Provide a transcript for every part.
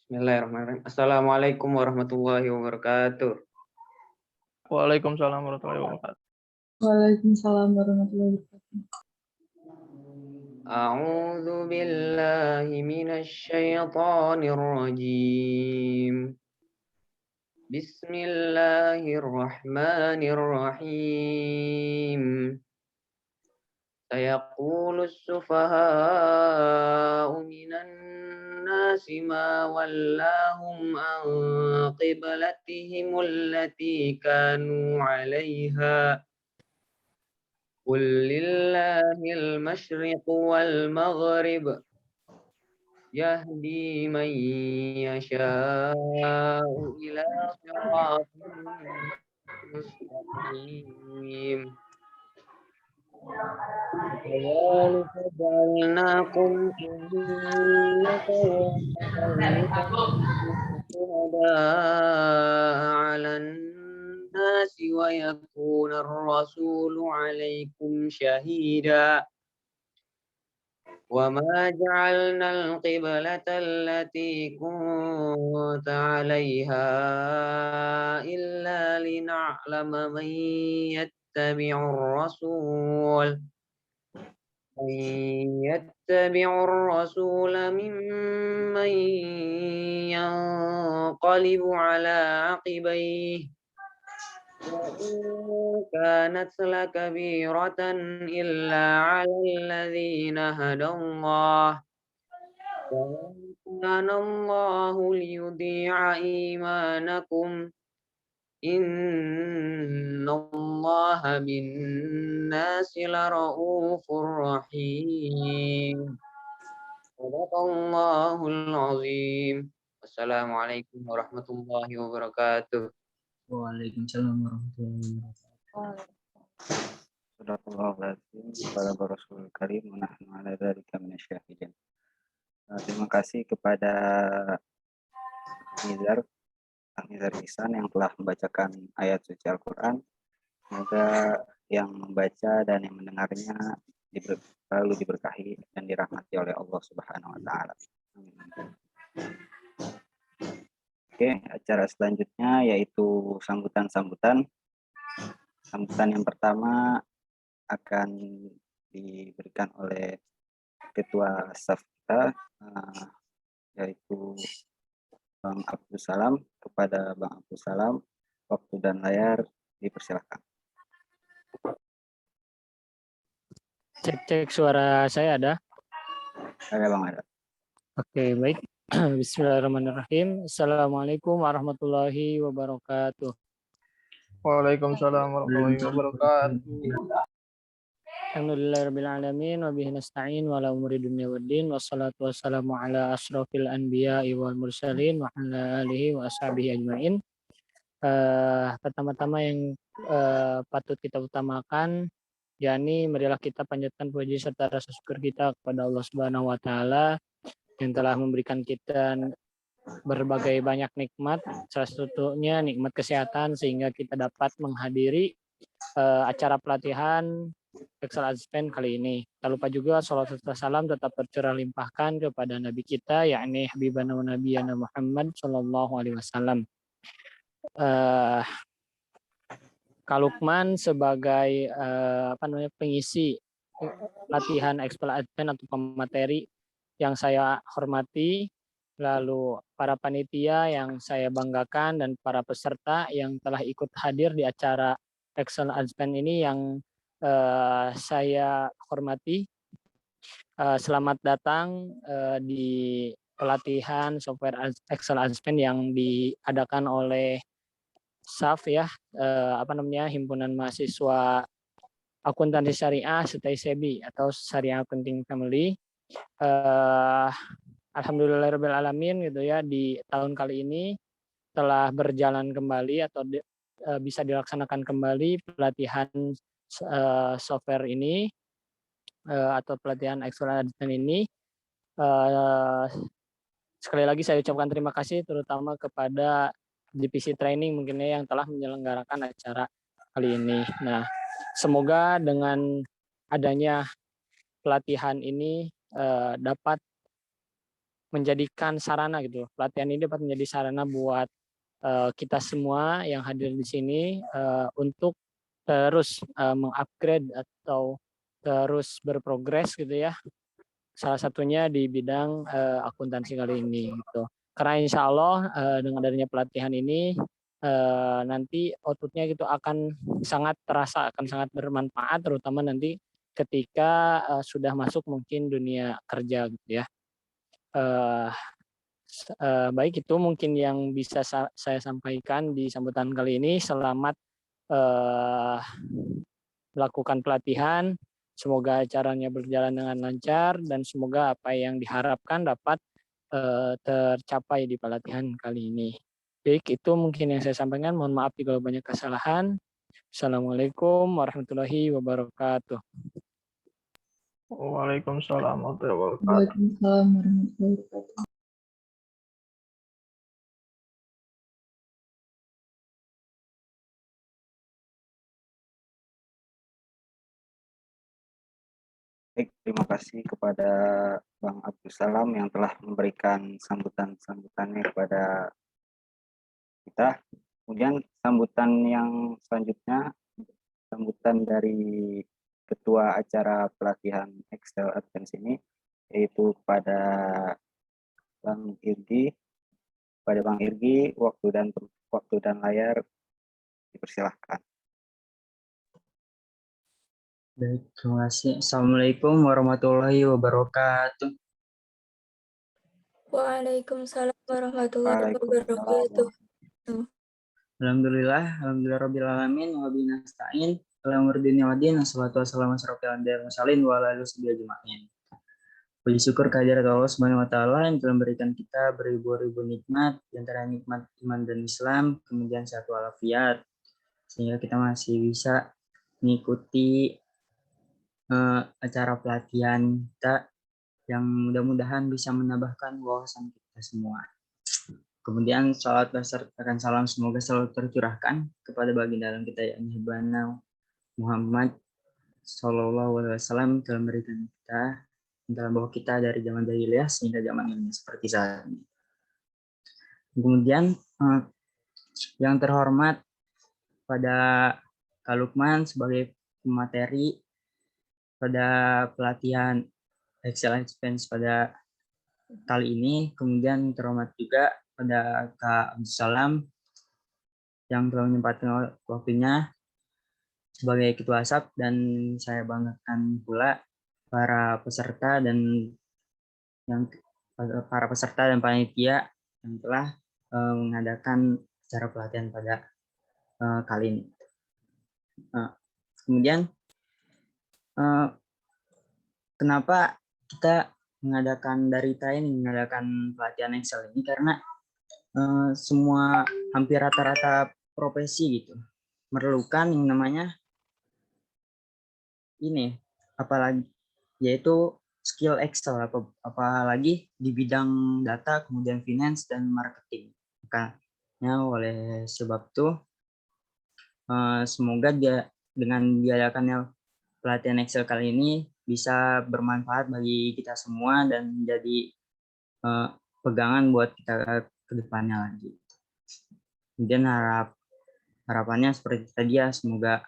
Bismillahirrahmanirrahim. Assalamualaikum warahmatullahi wabarakatuh. Waalaikumsalam warahmatullahi wabarakatuh. Waalaikumsalam warahmatullahi wabarakatuh. A'udzu billahi minasy syaithanir rajim. Bismillahirrahmanirrahim. Sayaqulu as-sufaha'u minan nasi ma wallahum an qiblatihim allati kanu 'alaiha. Qul lillahil masyriqu wal maghrib yahdi man yasha'u ila siratin mustaqim. كذلك جعلناكم أمة شهداء على الناس ويكون الرسول عليكم شهيدا وما جعلنا القبلة التي كنت عليها إلا لنعلم من يتبع الرسول ممن ينقلب على عقبيه وإن كانت لكبيرة إلا على الذين هدى الله وما كان الله ليضيع إيمانكم إن الله بالناس لرؤوف رحيم صدق الله العظيم. Wassalamualaikum warahmatullahi wabarakatuh. Waalaikumsalam warahmatullahi wabarakatuh. Sadaqallahul wa Rasulul Karim wa nahnu ala dzalika minasyahidin. Terima kasih kepada Nizar Ihsan yang telah membacakan ayat suci Al-Quran. Semoga yang membaca dan yang mendengarnya selalu diberkahi dan dirahmati oleh Allah Subhanahu wa taala. Oke, acara selanjutnya yaitu sambutan-sambutan. Sambutan yang pertama akan diberikan oleh Ketua Staf kita, yaitu Bang Abdul Salam. Kepada Bang Abdul Salam, waktu dan layar dipersilakan. Cek suara saya ada? Ada Bang, ada. Oke, baik. Bismillahirrahmanirrahim. Assalamualaikum warahmatullahi wabarakatuh. Waalaikumsalam warahmatullahi wabarakatuh. Alhamdulillahirabbil alamin wa bihi nasta'in wa ala umuri dunya waddin wassalatu wassalamu ala asyrofil anbiya'i wal mursalin wa ala alihi wa ashabihi ajmain. Pertama-tama yang patut kita utamakan yakni marilah kita panjatkan puji serta rasa syukur kita kepada Allah Subhanahu wa taala yang telah memberikan kita berbagai banyak nikmat, salah satunya nikmat kesehatan sehingga kita dapat menghadiri acara pelatihan Excel Advent kali ini. Tak lupa juga salawat serta salam tetap tercurah limpahkan kepada Nabi kita, yakni Habibana wa Nabiyana Muhammad Sallallahu Alaihi Wasallam. Kak Lukman sebagai pengisi latihan Excel Advent atau pemateri yang saya hormati, lalu para panitia yang saya banggakan dan para peserta yang telah ikut hadir di acara Excel Advent ini yang saya hormati. Selamat datang di pelatihan software Excel Advent yang diadakan oleh SAF ya, Himpunan Mahasiswa Akuntansi Syariah Setai Sebi atau Syariah Accounting Family. Alhamdulillahirabbil alamin gitu ya, di tahun kali ini telah berjalan kembali atau bisa dilaksanakan kembali pelatihan software ini atau pelatihan Excel Advent ini. Sekali lagi saya ucapkan terima kasih terutama kepada divisi training mungkin ya yang telah menyelenggarakan acara kali ini. Nah, semoga dengan adanya pelatihan ini dapat menjadikan sarana gitu. Pelatihan ini dapat menjadi sarana buat kita semua yang hadir di sini untuk terus mengupgrade atau terus berprogres gitu ya. Salah satunya di bidang akuntansi kali ini gitu. Karena insya Allah dengan adanya pelatihan ini nanti outputnya gitu akan sangat terasa, akan sangat bermanfaat, terutama nanti ketika sudah masuk mungkin dunia kerja gitu ya. Baik, itu mungkin yang bisa saya sampaikan di sambutan kali ini. Selamat melakukan pelatihan. Semoga acaranya berjalan dengan lancar dan semoga apa yang diharapkan dapat tercapai di pelatihan kali ini. Baik, itu mungkin yang saya sampaikan. Mohon maaf jika banyak kesalahan. Assalamualaikum warahmatullahi wabarakatuh. Waalaikumsalam warahmatullahi wabarakatuh. Waalaikumsalam warahmatullahi wabarakatuh. Baik, terima kasih kepada Bang Abdul Salam yang telah memberikan sambutan-sambutannya kepada kita. Kemudian sambutan yang selanjutnya, sambutan dari Ketua Acara Pelatihan Excel Advance ini, yaitu kepada Bang Irgi. Pada Bang Irgi, waktu dan layar dipersilahkan. Baik, terima kasih. Assalamualaikum warahmatullahi wabarakatuh. Waalaikumsalam warahmatullahi wabarakatuh. Alhamdulillah rabbil alamin wa bihi nasta'in. Alhamdulillahi waddin wassalatu wassalamu ala mursalin wa ala alihi ajmain. Puji syukur kehadirat Allah Subhanahu wa taala yang telah memberikan kita beribu-ribu nikmat, di antara nikmat iman dan Islam, kemudian sehat walafiat, sehingga kita masih bisa mengikuti acara pelatihan kita yang mudah-mudahan bisa menambahkan wawasan kita semua. Kemudian salawat besertakan salam semoga selalu tercurahkan kepada baginda dalam kita yakni Ibnu Muhammad Sallallahu Alaihi Wasallam telah memberikan kita dalam bahwa kita dari zaman jahiliyah sehingga zaman ini seperti saat ini. Kemudian yang terhormat pada Kak Lukman sebagai pemateri pada pelatihan Excel Advance pada kali ini, kemudian terhormat juga pada Kak Abdul Salam yang telah menyempatkan waktunya sebagai Ketua ASAP, dan saya banggakan pula para peserta dan panitia yang telah mengadakan acara pelatihan pada kali ini. Kemudian kenapa kita mengadakan pelatihan Excel ini, karena semua hampir rata-rata profesi gitu memerlukan yang namanya ini, apalagi yaitu skill Excel, apalagi di bidang data, kemudian finance dan marketing. Makanya oleh sebab itu semoga dengan diadakannya pelatihan Excel kali ini bisa bermanfaat bagi kita semua dan menjadi pegangan buat kita ke depannya lagi. Kemudian harapannya seperti tadi ya, semoga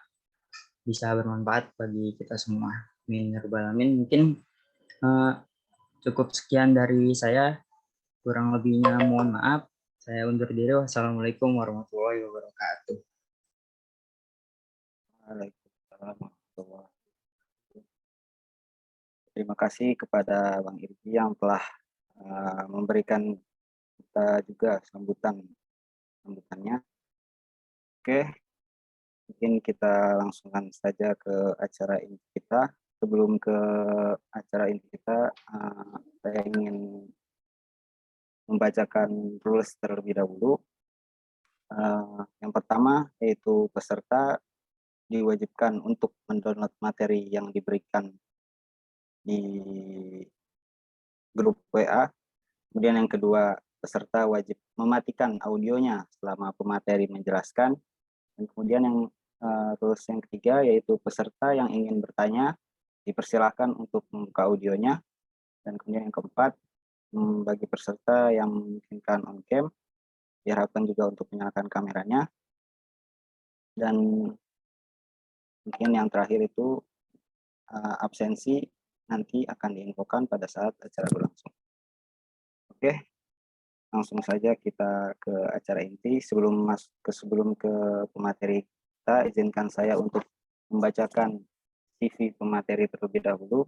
bisa bermanfaat bagi kita semua. Amin ya rabbal alamin. Mungkin cukup sekian dari saya, kurang lebihnya mohon maaf. Saya undur diri. Wassalamualaikum warahmatullahi wabarakatuh. Waalaikumsalam warahmatullahi wabarakatuh. Terima kasih kepada Bang Irgi yang telah memberikan kita juga sambutannya. Oke, mungkin kita langsungkan saja ke acara inti kita. Sebelum ke acara inti kita, saya ingin membacakan rules terlebih dahulu. Yang pertama yaitu peserta diwajibkan untuk mendownload materi yang diberikan di grup WA. Kemudian yang kedua, peserta wajib mematikan audionya selama pemateri menjelaskan. Dan kemudian rules yang ketiga yaitu peserta yang ingin bertanya dipersilahkan untuk membuka audionya. Dan kemudian yang keempat, bagi peserta yang memungkinkan on cam, diharapkan juga untuk menyalakan kameranya. Dan mungkin yang terakhir itu absensi nanti akan diinfokan pada saat acara berlangsung. Oke, langsung saja kita ke acara inti. Sebelum ke pemateri kita, izinkan saya untuk membacakan CV pemateri terlebih dahulu.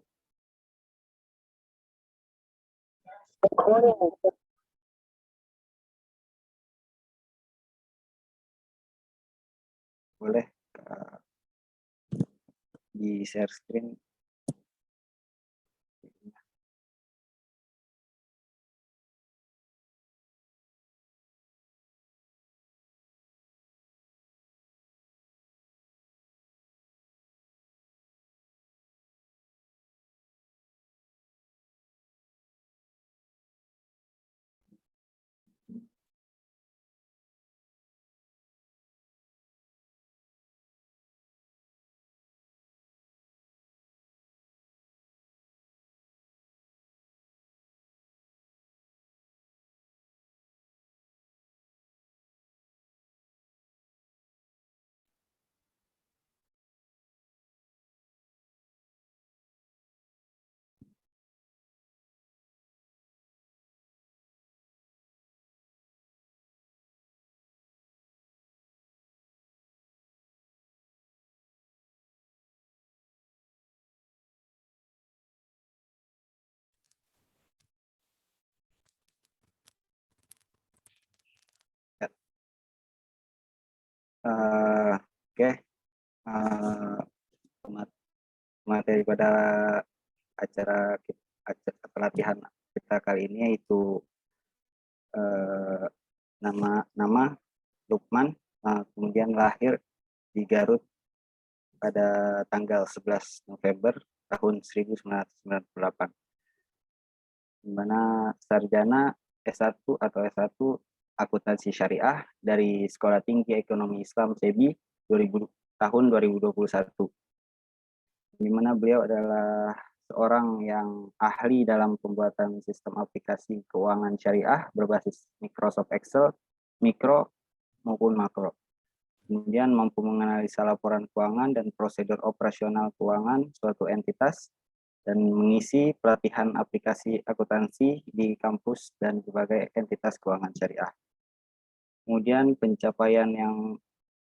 Boleh di share screen. Oke, materi pada acara pelatihan kita kali ini yaitu nama Lukman, kemudian lahir di Garut pada tanggal 11 November tahun 1998, di mana sarjana S1 atau S1 akuntansi syariah dari Sekolah Tinggi Ekonomi Islam SEBI tahun 2021, di mana beliau adalah seorang yang ahli dalam pembuatan sistem aplikasi keuangan syariah berbasis Microsoft Excel, mikro maupun makro. Kemudian mampu menganalisa laporan keuangan dan prosedur operasional keuangan suatu entitas, dan mengisi pelatihan aplikasi akuntansi di kampus dan berbagai entitas keuangan syariah. Kemudian pencapaian yang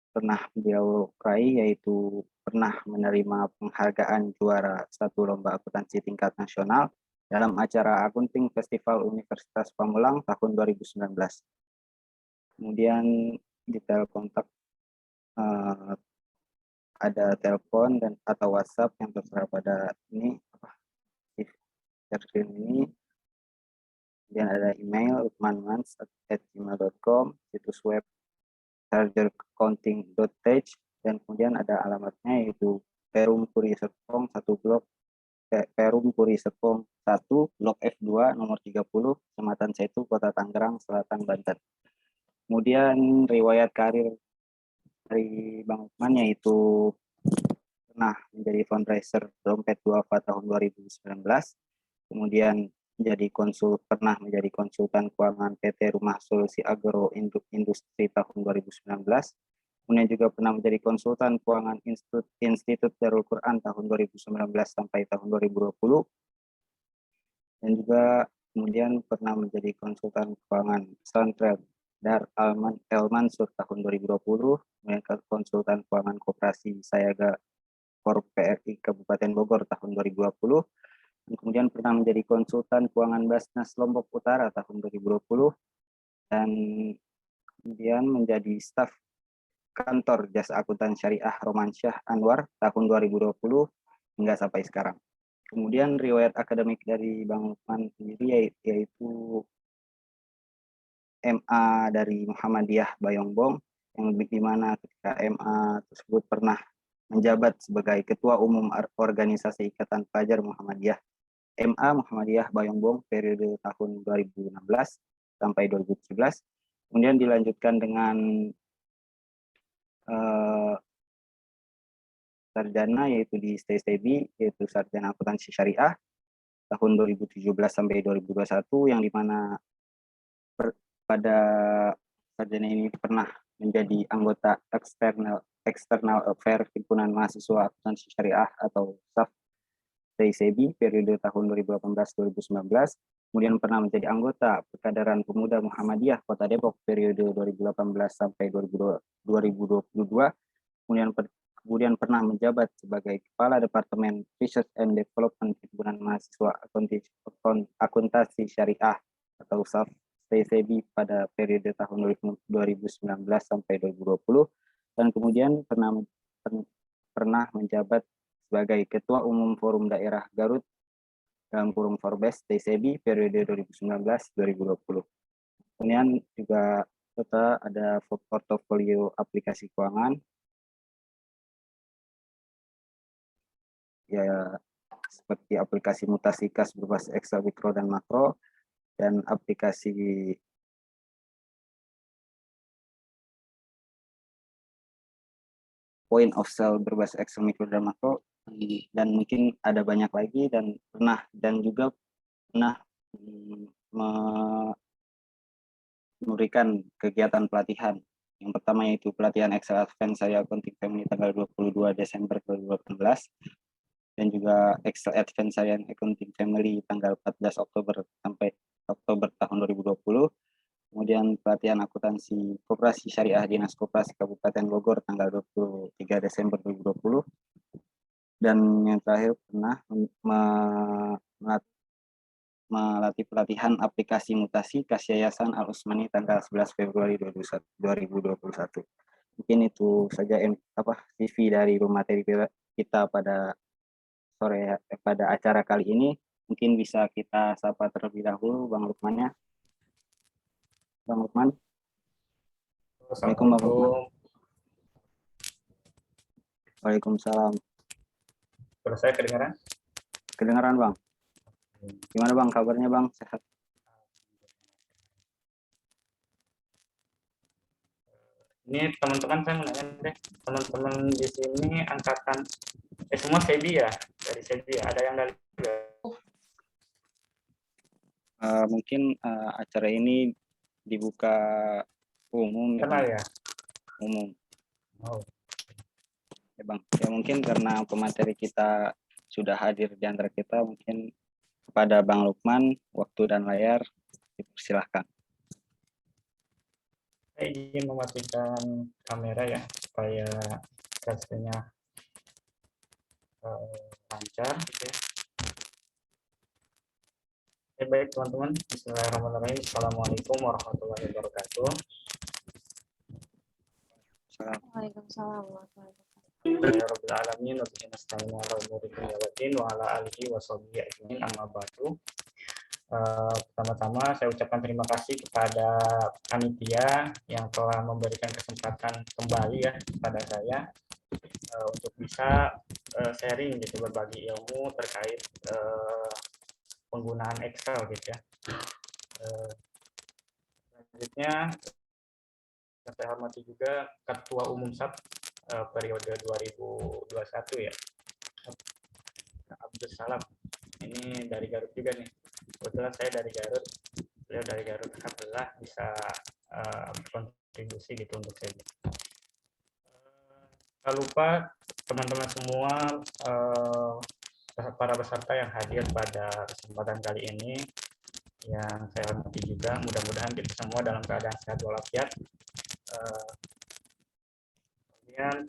pernah beliau raih yaitu pernah menerima penghargaan juara satu lomba akuntansi tingkat nasional dalam acara Akunting Festival Universitas Pamulang tahun 2019. Kemudian detail kontak ada telepon dan atau WhatsApp yang tertera pada ini screen ini. Kemudian ada email lukmanmans@gmail.com, situs web chargercounting.tech, dan kemudian ada alamatnya yaitu Perum Puri Serpong 1 blok Perum Puri Serpong 1 blok F2 nomor 30 Kecamatan Setu, Kota Tangerang Selatan, Banten. Kemudian riwayat karir dari Bang Lukman yaitu pernah menjadi fundraiser Dompet Duafa tahun 2019, kemudian pernah menjadi konsultan keuangan PT Rumah Solusi Agro Industri tahun 2019, kemudian juga pernah menjadi konsultan keuangan Institut Darul Quran tahun 2019 sampai tahun 2020, dan juga kemudian pernah menjadi konsultan keuangan Pesantren Dar El Mansur tahun 2020, kemudian konsultan keuangan Koperasi Sayaga Korp PRI Kabupaten Bogor tahun 2020, dan kemudian pernah menjadi konsultan keuangan Basnas Lombok Utara tahun 2020, dan kemudian menjadi staf kantor Jasa Akuntan Syariah Romansyah Anwar tahun 2020 hingga sampai sekarang. Kemudian riwayat akademik dari Bang Lukman sendiri yaitu MA dari Muhammadiyah Bayongbong, yang di mana ketika MA tersebut pernah menjabat sebagai Ketua Umum Organisasi Ikatan Pelajar Muhammadiyah MA Muhammadiyah Bayongbong periode tahun 2016 sampai 2017. Kemudian dilanjutkan dengan sarjana yaitu di STSTB, yaitu sarjana akuntansi syariah, tahun 2017 sampai 2021, yang dimana pada sarjana ini pernah menjadi anggota External Affairs Himpunan Mahasiswa Akuntansi Syariah atau SAF TICB periode tahun 2018-2019, kemudian pernah menjadi anggota Perkadaran Pemuda Muhammadiyah Kota Depok periode 2018 sampai 2022, kemudian pernah menjabat sebagai Kepala Departemen Research and Development Himpunan Mahasiswa Akuntansi Syariah atau SAF TICB pada periode tahun 2019 sampai 2020, dan kemudian pernah menjabat sebagai Ketua Umum Forum Daerah Garut dalam kurung Forbes TICB periode 2019-2020. Kemudian juga serta ada portofolio aplikasi keuangan, ya seperti aplikasi mutasi kas berbasis Excel, mikro dan makro, dan aplikasi point of sale berbasis Excel, mikro dan makro, dan mungkin ada banyak lagi, dan juga pernah memberikan kegiatan pelatihan. Yang pertama yaitu pelatihan Excel Advanced Syariah Accounting Family tanggal 22 Desember 2018, dan juga Excel Advanced Syariah Accounting Family tanggal 14 Oktober sampai Oktober tahun 2020. Kemudian pelatihan akuntansi koperasi syariah Dinas Koperasi Kabupaten Bogor tanggal 23 Desember 2020. Dan yang terakhir pernah melatih pelatihan aplikasi mutasi kas Yayasan Al Utsmani tanggal 11 Februari 2021. Mungkin itu saja CV dari materi kita pada acara kali ini. Mungkin bisa kita sapa terlebih dahulu Bang Lukman ya. Bang Lukman. Assalamualaikum Bang Lukman. Waalaikumsalam. Suara saya kedengaran? Kedengaran Bang. Gimana Bang kabarnya Bang? Sehat? Ini teman-teman saya mau nanya deh, teman-teman di sini angkatan semua SEBI ya? Dari SEBI ya? Ada yang dari mungkin acara ini dibuka umum kenal ya? Umum. Oh. Ya Bang, ya mungkin karena pemateri kita sudah hadir di antara kita, mungkin kepada Bang Lukman waktu dan layar dipersilahkan. Saya izin mematikan kamera ya supaya hasilnya lancar gitu ya. Baik teman-teman, bismillahirrahmanirrahim. Assalamualaikum warahmatullahi wabarakatuh. Waalaikumsalam warahmatullahi wabarakatuh. Rabbil alamin wa bihi nasta'in ala umuri dunya waddin wa ala alihi wa sahbihi ajmain amma ba'du. Pertama-tama saya ucapkan terima kasih kepada panitia yang telah memberikan kesempatan kembali ya kepada saya untuk bisa sharing gitu, berbagi ilmu terkait penggunaan Excel gitu ya. Selanjutnya saya hormati juga Ketua Umum SAP periode 2021 ya, Abdul Salam. Ini dari Garut juga nih. Kebetulan saya dari Garut, beliau dari Garut. Alhamdulillah bisa berkontribusi gitu untuk saya. Tak lupa teman-teman semua, para peserta yang hadir pada kesempatan kali ini, yang saya hormati juga, mudah-mudahan kita semua dalam keadaan sehat walafiat. Kemudian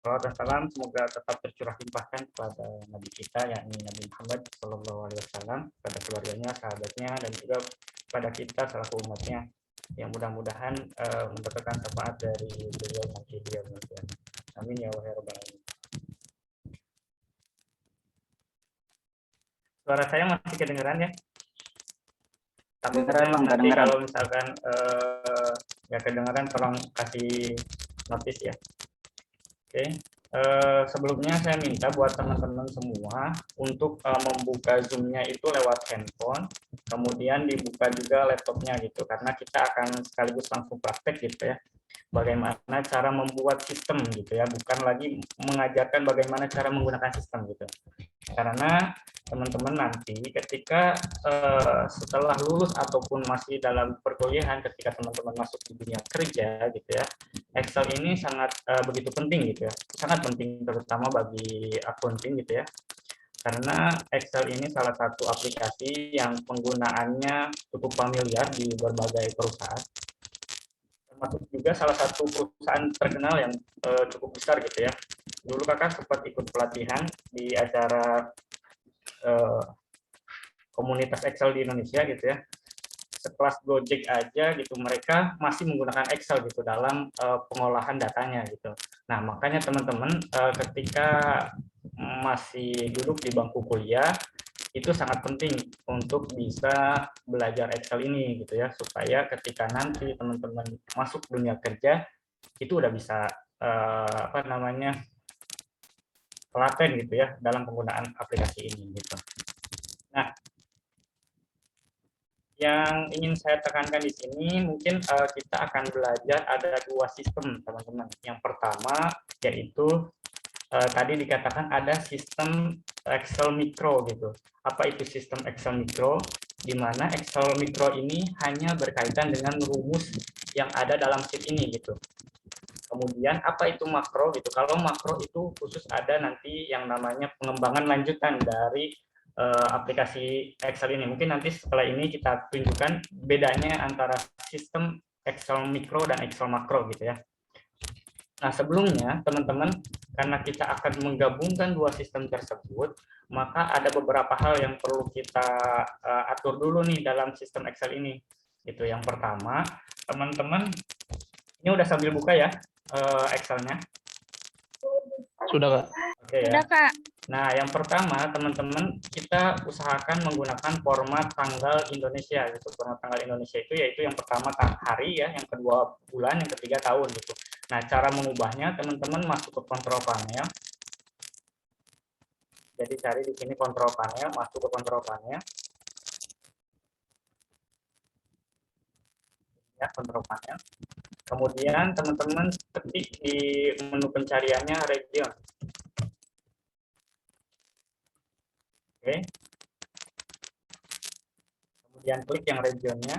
salawat dan salam semoga tetap tercurah limpahkan kepada Nabi kita, yakni Nabi Muhammad SAW, pada keluarganya, sahabatnya, dan juga pada kita selaku umatnya, yang mudah-mudahan mendapatkan syafaat dari beliau nanti di yaumul qiyamah. Amin ya rabbal alamin. Suara saya masih kedengeran ya? Takutnya nanti kalau misalkan nggak kedengeran, tolong kasih notis ya. Oke. Sebelumnya saya minta buat teman-teman semua untuk membuka Zoom-nya itu lewat handphone, kemudian dibuka juga laptopnya gitu, karena kita akan sekaligus langsung praktek gitu ya. bagaimana cara membuat sistem gitu ya, bukan lagi mengajarkan bagaimana cara menggunakan sistem gitu. Karena teman-teman nanti ketika setelah lulus ataupun masih dalam perkuliahan, ketika teman-teman masuk di dunia kerja gitu ya, Excel ini sangat begitu penting gitu ya, sangat penting terutama bagi accounting gitu ya. Karena Excel ini salah satu aplikasi yang penggunaannya cukup familiar di berbagai perusahaan, termasuk juga salah satu perusahaan terkenal yang cukup besar gitu ya. Dulu kakak sempat ikut pelatihan di acara komunitas Excel di Indonesia gitu ya. Sekelas Gojek aja gitu, mereka masih menggunakan Excel gitu dalam pengolahan datanya gitu. Nah, makanya teman-teman ketika masih duduk di bangku kuliah, itu sangat penting untuk bisa belajar Excel ini gitu ya, supaya ketika nanti teman-teman masuk dunia kerja itu udah bisa apa namanya, telaten gitu ya dalam penggunaan aplikasi ini gitu. Nah, yang ingin saya tekankan di sini mungkin kita akan belajar ada dua sistem teman-teman. Yang pertama yaitu tadi dikatakan ada sistem Excel Micro gitu. Apa itu sistem Excel Micro? Di mana Excel Micro ini hanya berkaitan dengan rumus yang ada dalam sheet ini gitu. Kemudian apa itu makro gitu? Kalau makro itu khusus ada nanti yang namanya pengembangan lanjutan dari aplikasi Excel ini. Mungkin nanti setelah ini kita tunjukkan bedanya antara sistem Excel Micro dan Excel Makro gitu ya. Nah, sebelumnya teman-teman, karena kita akan menggabungkan dua sistem tersebut, maka ada beberapa hal yang perlu kita atur dulu nih dalam sistem Excel ini. Itu yang pertama, teman-teman, ini udah sambil buka ya Excel-nya. Sudah, Kak. Oke ya. Sudah, Kak. Nah, yang pertama, teman-teman, kita usahakan menggunakan format tanggal Indonesia. Gitu. Format tanggal Indonesia itu yaitu yang pertama hari ya, yang kedua bulan, yang ketiga tahun gitu. Nah, cara mengubahnya, teman-teman masuk ke kontrol panel. Jadi cari di sini kontrol panel, masuk ke kontrol panel. Ya, kontrol panel. Kemudian teman-teman ketik di menu pencariannya region. Oke. Kemudian klik yang regionnya.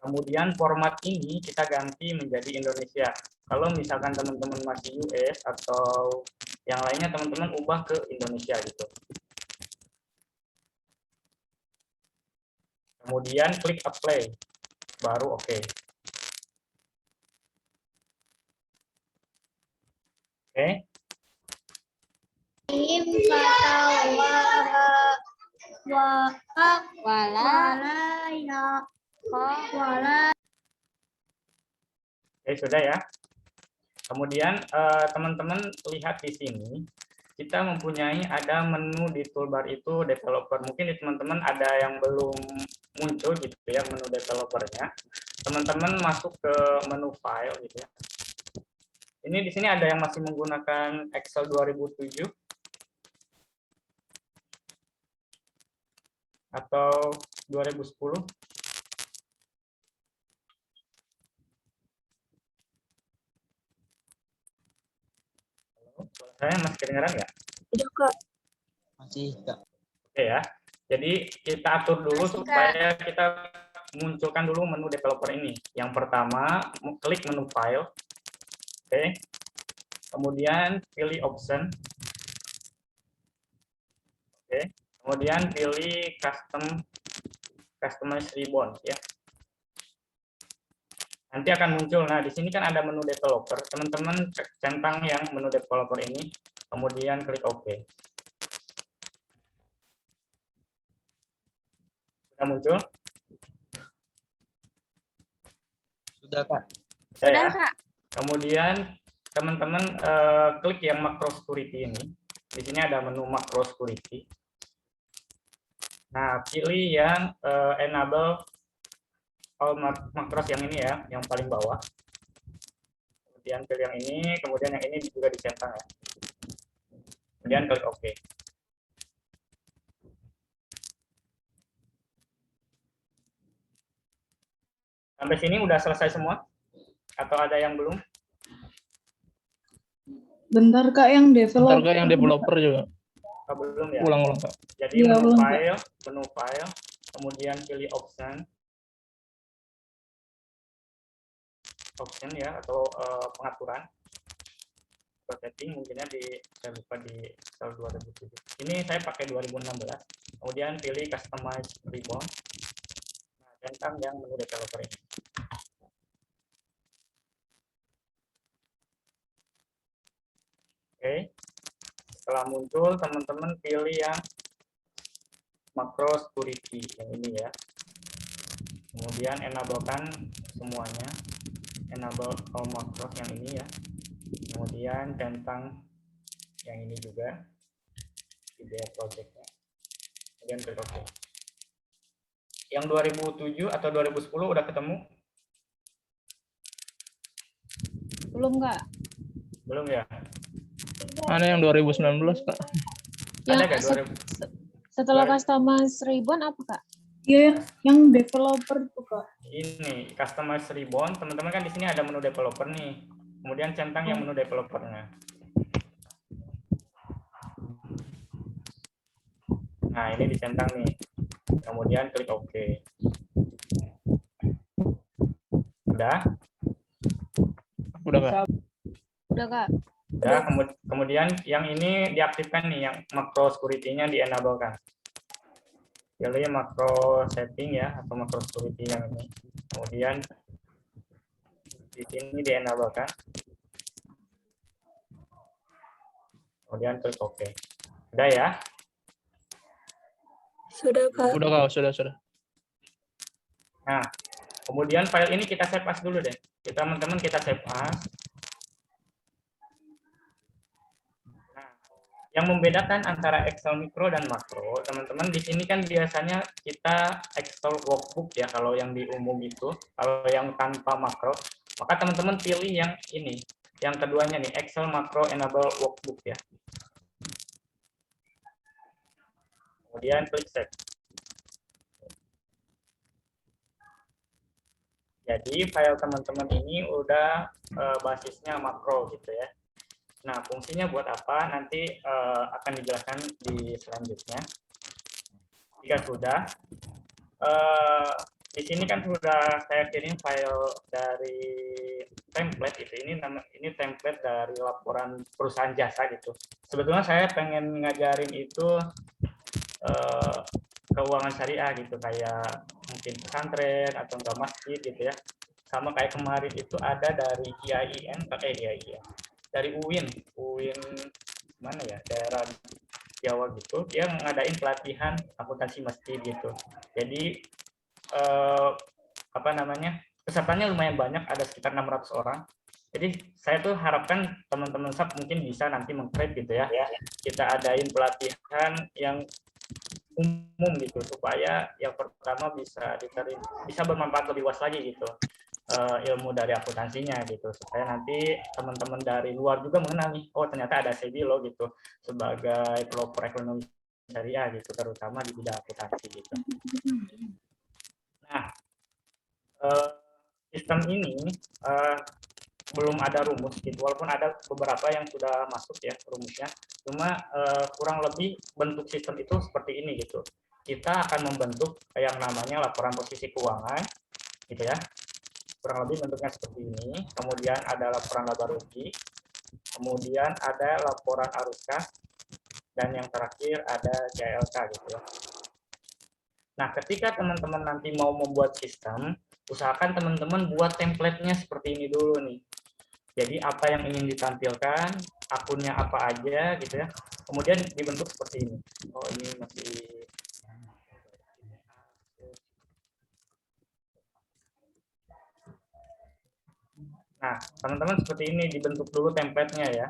Kemudian format ini kita ganti menjadi Indonesia. Kalau misalkan teman-teman masih US atau yang lainnya, teman-teman ubah ke Indonesia gitu. Kemudian klik apply, baru oke. Oke. Oke, sudah ya. Kemudian teman-teman lihat di sini, kita mempunyai ada menu di toolbar itu developer. Mungkin di teman-teman ada yang belum muncul gitu ya menu developernya. Teman-teman masuk ke menu file gitu ya. Ini di sini ada yang masih menggunakan Excel 2007 atau 2010. Saya masih kedengaran nggak? Iya, Kak. Masih, Kak. Oke ya. Jadi kita atur dulu supaya kita munculkan dulu menu developer ini. Yang pertama, klik menu file. Oke. Kemudian pilih option. Oke. Kemudian pilih customize ribbon ya. Nanti akan muncul. Nah, di sini kan ada menu developer. Teman-teman centang yang menu developer ini, kemudian klik OK. Sudah muncul? Sudah, Kak. Sudah, Ya. Kak. Kemudian teman-teman klik yang macro security ini. Di sini ada menu macro security. Nah, pilih yang enable all macros yang ini ya, yang paling bawah. Kemudian pilih yang ini, kemudian yang ini juga dicentang ya. Kemudian klik OK. Sampai sini udah selesai semua? Atau ada yang belum? Bentar Kak, yang Bentar develop. Kak, yang developer juga. Oh, belum ya? Ulang-ulang Kak. Jadi Iya, menu belum, file, kemudian pilih option ya, atau pengaturan. Setting mungkinnya saya lupa di tahun 2007. Ini saya pakai 2016. Kemudian pilih customize ribbon. Nah, centang yang menu developer ini. Oke. Setelah muncul, teman-teman pilih yang macro security yang ini ya. Kemudian enablekan semuanya. Enable all macros yang ini ya. Kemudian centang yang ini juga, ide projectnya. Kemudian klik OK. Yang 2007 atau 2010 udah ketemu? Belum Kak. Belum ya? Mana yang 2019 Kak? Ada Yang nggak 2000? setelah customize ribbon apa Kak? Iya, yang developer tuh Kak. Ini customize ribbon, teman-teman kan di sini ada menu developer nih. Kemudian centang yang menu developernya. Nah, ini dicentang nih. Kemudian klik OK. Udah? Udah Kak? Udah Kak. Udah, kemudian yang ini diaktifkan nih, yang macro security-nya di-enablekan. Pilih macro setting ya, atau macro security yang ini. Kemudian di sini di-enablekan. Kemudian klik OK. Udah ya? Sudah, Kak. Udah Kak, sudah. Nah, kemudian file ini kita save as dulu deh. Teman-teman kita save as. Nah, yang membedakan antara Excel mikro dan makro, teman-teman di sini kan biasanya kita Excel workbook ya, kalau yang di umum itu. Kalau yang tanpa makro, maka teman-teman pilih yang ini. Yang keduanya nih, Excel Macro Enable Workbook ya. Kemudian klik Save. Jadi file teman-teman ini udah basisnya makro gitu ya. Nah, fungsinya buat apa? Nanti akan dijelaskan di selanjutnya. Jika sudah, di sini kan sudah saya kirim file dari template itu. Ini template dari laporan perusahaan jasa gitu. Sebetulnya saya pengen ngajarin itu keuangan syariah gitu, kayak mungkin pesantren atau enggak masjid gitu ya. Sama kayak kemarin itu ada dari IAIN, dari UIN mana ya, daerah Jawa gitu, dia ngadain pelatihan akuntansi masjid gitu. Jadi pesertanya lumayan banyak, ada sekitar 600 orang. Jadi saya tuh harapkan teman-teman SAP mungkin bisa nanti meng-create gitu ya. Kita adain pelatihan yang umum gitu, supaya yang pertama bisa bermanfaat lebih luas lagi gitu, ilmu dari akuntansinya gitu, supaya nanti teman-teman dari luar juga mengenal nih, oh ternyata ada SEBI loh gitu, sebagai pelopor ekonomi syariah gitu, terutama di bidang akuntansi gitu. Nah, sistem ini belum ada rumus gitu, walaupun ada beberapa yang sudah masuk ya rumusnya, cuma kurang lebih bentuk sistem itu seperti ini gitu. Kita akan membentuk yang namanya laporan posisi keuangan gitu ya, kurang lebih bentuknya seperti ini. Kemudian ada laporan laba rugi, kemudian ada laporan arus kas, dan yang terakhir ada JLK gitu ya. Nah, ketika teman-teman nanti mau membuat sistem, usahakan teman-teman buat template-nya seperti ini dulu nih. Jadi apa yang ingin ditampilkan, akunnya apa aja gitu ya. Kemudian dibentuk seperti ini. Oh, ini masih Nah, teman-teman seperti ini dibentuk dulu template-nya ya.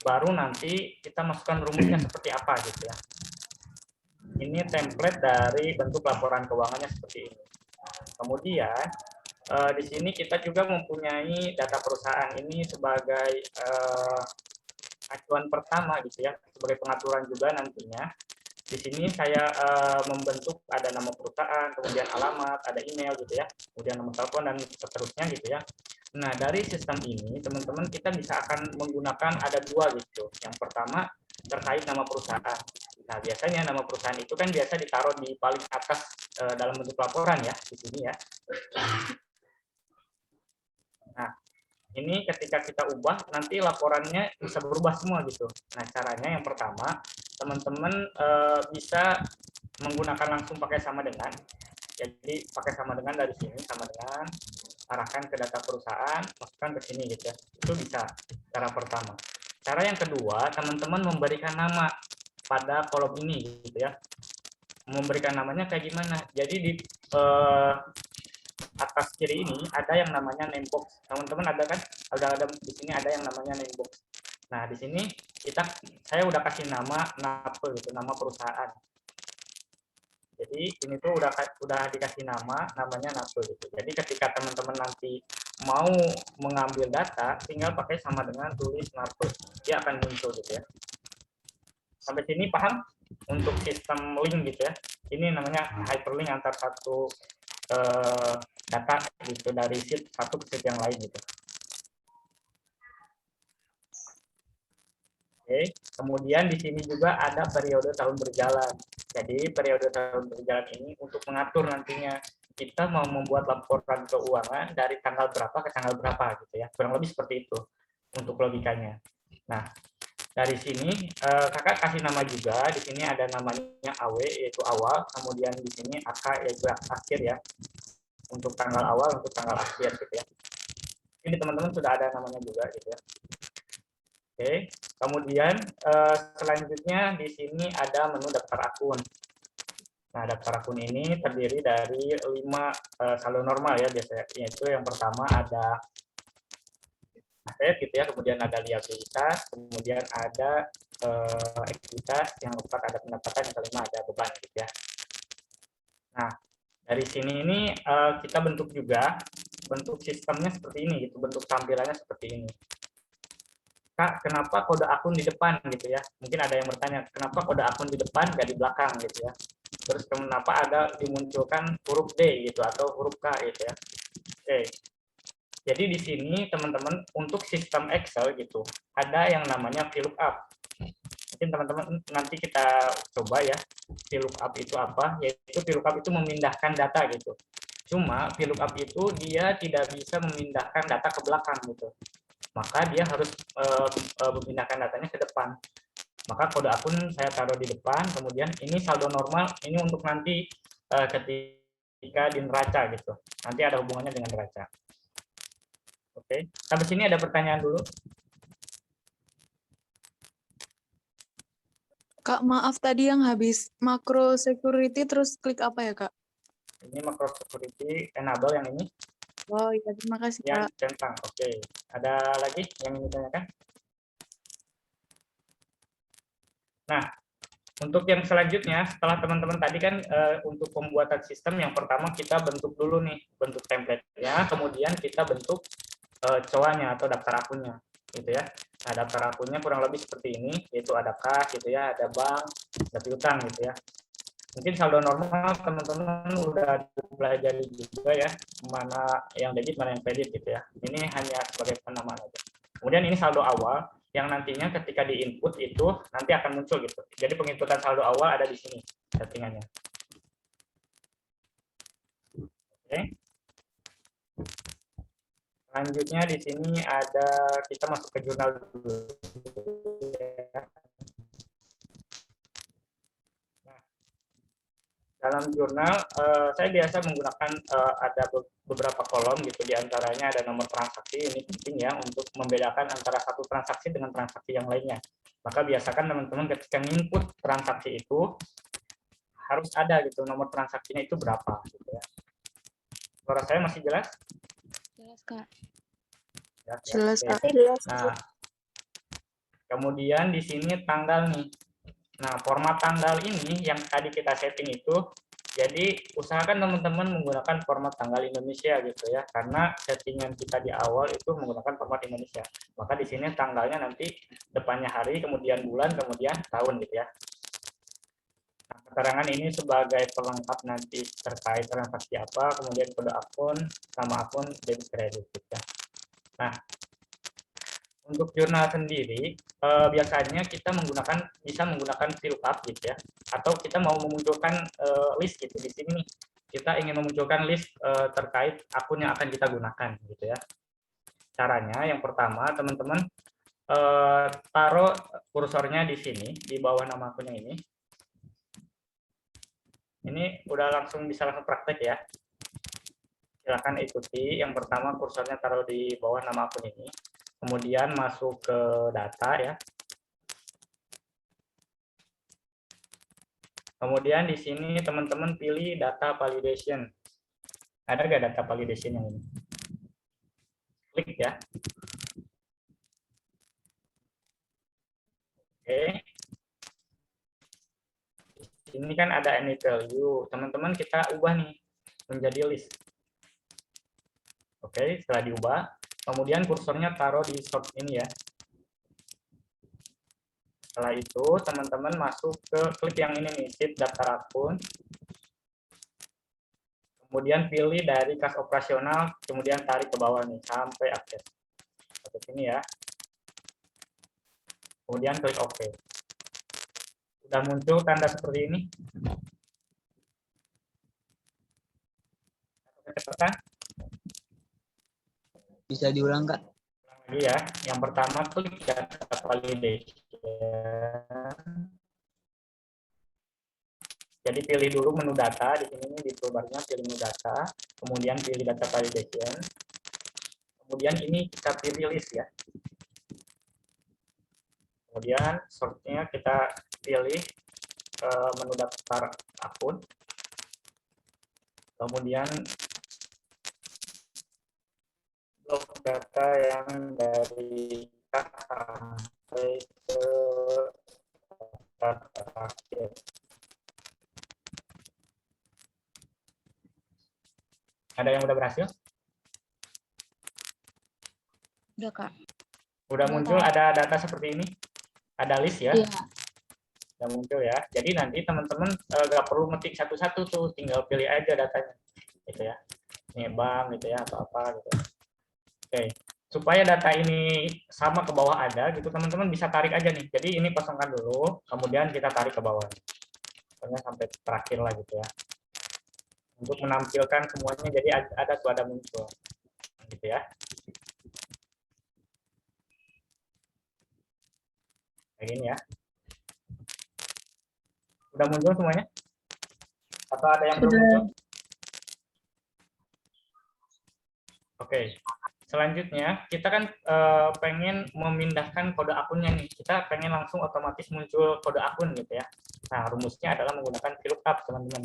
Baru nanti kita masukkan rumusnya seperti apa gitu ya. Ini template dari bentuk laporan keuangannya seperti ini. Kemudian di sini kita juga mempunyai data perusahaan ini sebagai acuan pertama gitu ya, sebagai pengaturan juga nantinya. Di sini saya membentuk ada nama perusahaan, kemudian alamat, ada email gitu ya, kemudian nomor telepon dan seterusnya gitu ya. Nah, dari sistem ini, teman-teman, kita bisa akan menggunakan ada dua gitu. Yang pertama, terkait nama perusahaan. Nah, biasanya nama perusahaan itu kan biasa ditaruh di paling atas dalam bentuk laporan ya, di sini ya. Nah, ini ketika kita ubah, nanti laporannya bisa berubah semua gitu. Nah, caranya yang pertama, teman-teman bisa menggunakan langsung pakai sama dengan. Jadi, pakai sama dengan dari sini, sama dengan, arahkan ke data perusahaan, masukkan ke sini gitu ya. Itu bisa cara pertama. Cara yang kedua, teman-teman memberikan nama pada kolom ini gitu ya. Memberikan namanya kayak gimana? Jadi di atas kiri ini ada yang namanya name box. Teman-teman ada kan? Ada di sini ada yang namanya name box. Nah, di sini saya udah kasih nama NAPE gitu, nama perusahaan. Jadi ini tuh udah dikasih namanya NAPE gitu. Jadi ketika teman-teman nanti mau mengambil data, tinggal pakai sama dengan tulis NAPE, dia akan muncul gitu ya. Sampai sini paham? Untuk sistem link gitu ya. Ini namanya hyperlink antar satu data gitu dari sheet satu ke sheet yang lain gitu. Oke, kemudian di sini juga ada periode tahun berjalan. Jadi periode tahun berjalan ini untuk mengatur nantinya kita mau membuat laporan keuangan dari tanggal berapa ke tanggal berapa gitu ya. Kurang lebih seperti itu untuk logikanya. Nah, dari sini kakak kasih nama juga. Di sini ada namanya AW yaitu awal, kemudian di sini AK yaitu akhir ya. Untuk tanggal awal, untuk tanggal akhir gitu ya. Ini teman-teman sudah ada namanya juga gitu ya. Oke, kemudian selanjutnya di sini ada menu daftar akun. Nah, daftar akun ini terdiri dari 5 saldo normal ya biasanya. Yaitu yang pertama ada aset gitu ya, kemudian ada liabilitas, kemudian ada ekuitas, yang keempat ada pendapatan, yang kelima ada beban gitu ya. Nah, dari sini ini kita bentuk juga, bentuk sistemnya seperti ini gitu, bentuk tampilannya seperti ini. Kak, kenapa kode akun di depan gitu ya? Mungkin ada yang bertanya, kenapa kode akun di depan nggak di belakang gitu ya? Terus kenapa ada dimunculkan huruf D gitu atau huruf K gitu ya? Oke. Jadi di sini teman-teman untuk sistem Excel gitu, ada yang namanya VLOOKUP. Mungkin teman-teman nanti kita coba ya, VLOOKUP itu apa? Yaitu VLOOKUP itu memindahkan data gitu. Cuma VLOOKUP itu dia tidak bisa memindahkan data ke belakang gitu. Maka dia harus memindahkan datanya ke depan. Maka kode akun saya taruh di depan, kemudian ini saldo normal, ini untuk nanti ketika di neraca gitu. Nanti ada hubungannya dengan neraca. Oke, sampai sini ada pertanyaan dulu. Kak, maaf tadi yang habis makro security terus klik apa ya, Kak? Ini macro security enable yang ini. Oh iya, terima kasih, Yang Kak. centang. Oke, ada lagi yang ingin ditanyakan? Nah, untuk yang selanjutnya, setelah teman-teman tadi kan untuk pembuatan sistem, yang pertama kita bentuk dulu nih, bentuk template-nya, kemudian kita bentuk COA-nya atau daftar akunnya, gitu ya. Nah, daftar akunnya kurang lebih seperti ini, yaitu ada kas, gitu ya, ada bank, ada piutang, gitu ya. Mungkin saldo normal teman-teman udah pelajari juga ya, mana yang debit, mana yang kredit, gitu ya. Ini hanya sebagai penamaan aja. Kemudian ini saldo awal, yang nantinya ketika di input itu nanti akan muncul gitu. Jadi penginputan saldo awal ada di sini settingannya. Oke. Selanjutnya di sini ada kita masuk ke jurnal dulu. Nah, dalam jurnal saya biasa menggunakan ada beberapa kolom gitu, diantaranya ada nomor transaksi. Ini penting ya untuk membedakan antara satu transaksi dengan transaksi yang lainnya. Maka biasakan teman-teman ketika input transaksi itu harus ada gitu nomor transaksinya itu berapa gitu ya. Suara saya masih jelas? Jelas, Kak. Jelas, Kak. Nah, kemudian di sini tanggal nih. Nah, format tanggal ini yang tadi kita setting itu, jadi usahakan teman-teman menggunakan format tanggal Indonesia gitu ya, karena settingan kita di awal itu menggunakan format Indonesia. Maka di sini tanggalnya nanti depannya hari, kemudian bulan, kemudian tahun gitu ya. Nah, keterangan ini sebagai pelengkap nanti terkait transaksi apa, kemudian kode akun, nama akun, debit kredit gitu ya. Nah, untuk jurnal sendiri biasanya kita bisa menggunakan VLOOKUP gitu ya, atau kita mau memunculkan list gitu di sini nih. Kita ingin memunculkan list terkait akun yang akan kita gunakan gitu ya. Caranya yang pertama teman-teman taruh kursornya di sini di bawah nama akunnya ini. Ini udah bisa langsung praktek ya. Silakan ikuti. Yang pertama kursornya taruh di bawah nama akun ini. Kemudian masuk ke data ya. Kemudian di sini teman-teman pilih data validation. Ada nggak data validation yang ini? Klik ya. Oke. Ini kan ada any value. Teman-teman kita ubah nih menjadi list. Oke, setelah diubah, kemudian kursornya taruh di sort ini ya. Setelah itu, teman-teman masuk ke klik yang ini nih, sheet daftar akun. Kemudian pilih dari kas operasional, kemudian tarik ke bawah nih sampai akses. Sampai sini ya. Kemudian klik OK. Sudah muncul tanda seperti ini. Kecepatan. Bisa diulang, Kak? Lagi ya. Yang pertama klik data validation. Jadi pilih dulu menu data di sini di toolbarnya, pilih menu data, kemudian pilih data validation. Kemudian ini kita pilih list ya. Kemudian sortnya kita pilih menu daftar akun. Kemudian blok data yang dari sampai ke data terakhir. Ada yang udah berhasil? Udah, Kak. Udah muncul ada data seperti ini? Ada list ya? Iya. Udah muncul ya. Jadi nanti teman-teman nggak perlu ngetik satu-satu tuh, tinggal pilih aja datanya. Gitu ya. Ini bank gitu ya, atau apa gitu. Oke. Supaya data ini sama ke bawah ada gitu, teman-teman bisa tarik aja nih. Jadi ini kosongkan dulu, kemudian kita tarik ke bawah. Pokoknya sampai terakhir lah gitu ya. Untuk menampilkan semuanya, jadi ada muncul. Gitu ya. Kayak gini ya. Udah muncul semuanya? Atau ada yang belum muncul? Oke. Selanjutnya, kita kan pengen memindahkan kode akunnya nih. Kita pengen langsung otomatis muncul kode akun gitu ya. Nah, rumusnya adalah menggunakan VLOOKUP, teman-teman.